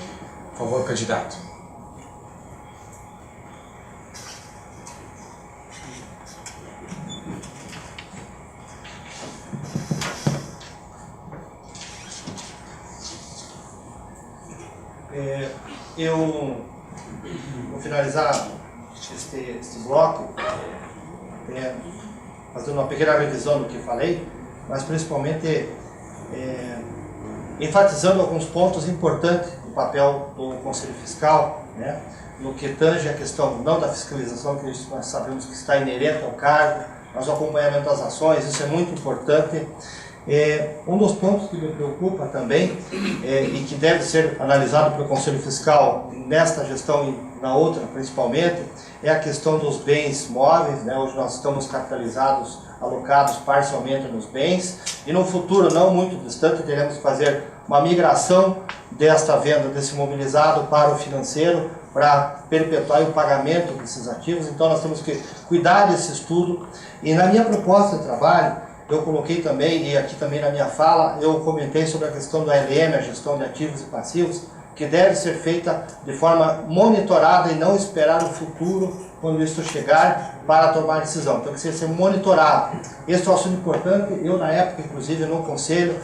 Por favor, candidato. Eu vou finalizar este bloco fazendo uma pequena revisão do que falei, mas principalmente enfatizando alguns pontos importantes do papel do Conselho Fiscal, né, no que tange a questão não da fiscalização, que nós sabemos que está inerente ao cargo, mas o acompanhamento das ações, isso é muito importante. Um dos pontos que me preocupa também e que deve ser analisado pelo Conselho Fiscal nesta gestão e na outra principalmente, é a questão dos bens móveis, né? Hoje nós estamos capitalizados, alocados parcialmente nos bens, e no futuro não muito distante teremos que fazer uma migração desta venda, desse mobilizado para o financeiro, para perpetuar o pagamento desses ativos. Então nós temos que cuidar desse estudo, e na minha proposta de trabalho eu coloquei também, e aqui também na minha fala, eu comentei sobre a questão do ALM, a gestão de ativos e passivos, que deve ser feita de forma monitorada e não esperar o futuro, quando isso chegar, para tomar decisão. Então, que ser monitorado. Esse é um assunto importante. Eu, na época, inclusive, no Conselho,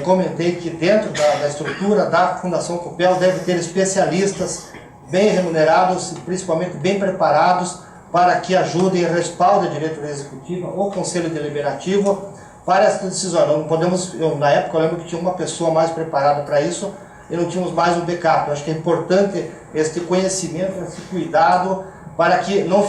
comentei que dentro da estrutura da Fundação Copel deve ter especialistas bem remunerados e principalmente bem preparados para que ajudem e respaldem a diretoria executiva ou Conselho Deliberativo para essa decisão. Não podemos, na época eu lembro que tinha uma pessoa mais preparada para isso e não tínhamos mais um backup. Eu acho que é importante este conhecimento, esse cuidado, para que não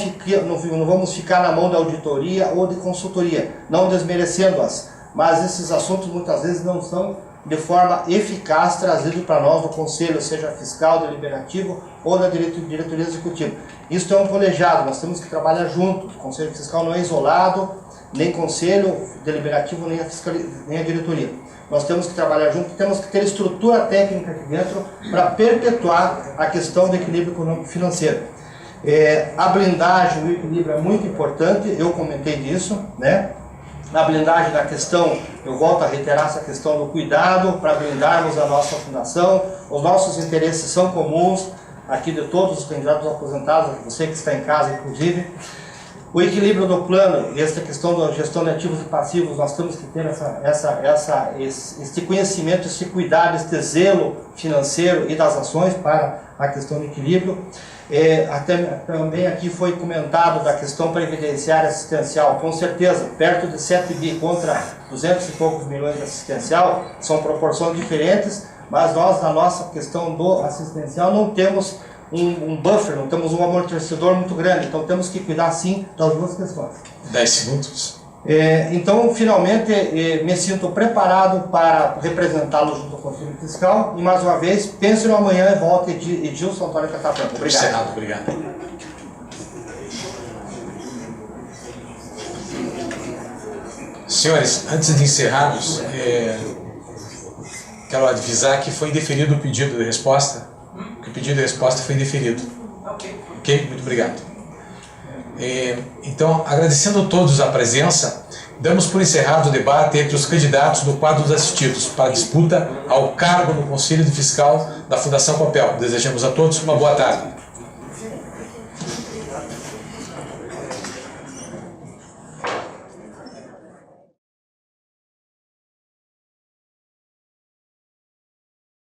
vamos ficar na mão da auditoria ou de consultoria, não desmerecendo-as, mas esses assuntos muitas vezes não são de forma eficaz trazidos para nós do Conselho, seja fiscal, deliberativo ou da diretoria executiva. Isso é um colegiado, nós temos que trabalhar juntos. O Conselho Fiscal não é isolado, nem Conselho Deliberativo, nem a diretoria. Nós temos que trabalhar juntos, temos que ter estrutura técnica aqui dentro para perpetuar a questão do equilíbrio econômico-financeiro. A blindagem, o equilíbrio é muito importante, eu comentei disso, né? Na blindagem da questão, eu volto a reiterar essa questão do cuidado para blindarmos a nossa fundação. Os nossos interesses são comuns, aqui de todos os candidatos aposentados, você que está em casa inclusive. O equilíbrio do plano e essa questão da gestão de ativos e passivos, nós temos que ter esse conhecimento, esse cuidado, esse zelo financeiro e das ações para a questão do equilíbrio. Também aqui foi comentado da questão previdenciária assistencial. Com certeza, perto de 7 bi contra 200 e poucos milhões de assistencial, são proporções diferentes, mas nós, na nossa questão do assistencial, não temos um buffer, não temos um amortecedor muito grande, então temos que cuidar sim das duas questões. 10 segundos. Então, finalmente, me sinto preparado para representá-lo junto ao Conselho Fiscal e, mais uma vez, penso no amanhã e volto Edilson Antônio Cataplanca. Obrigado. Senado, obrigado. Senhores, antes de encerrarmos, quero avisar que foi indeferido o pedido de resposta. Que o pedido de resposta foi indeferido. Ok? Muito obrigado. Então, agradecendo a todos a presença, Damos por encerrado o debate entre os candidatos do quadro dos assistidos para a disputa ao cargo no Conselho de Fiscal da Fundação Copel. Desejamos a todos uma boa tarde.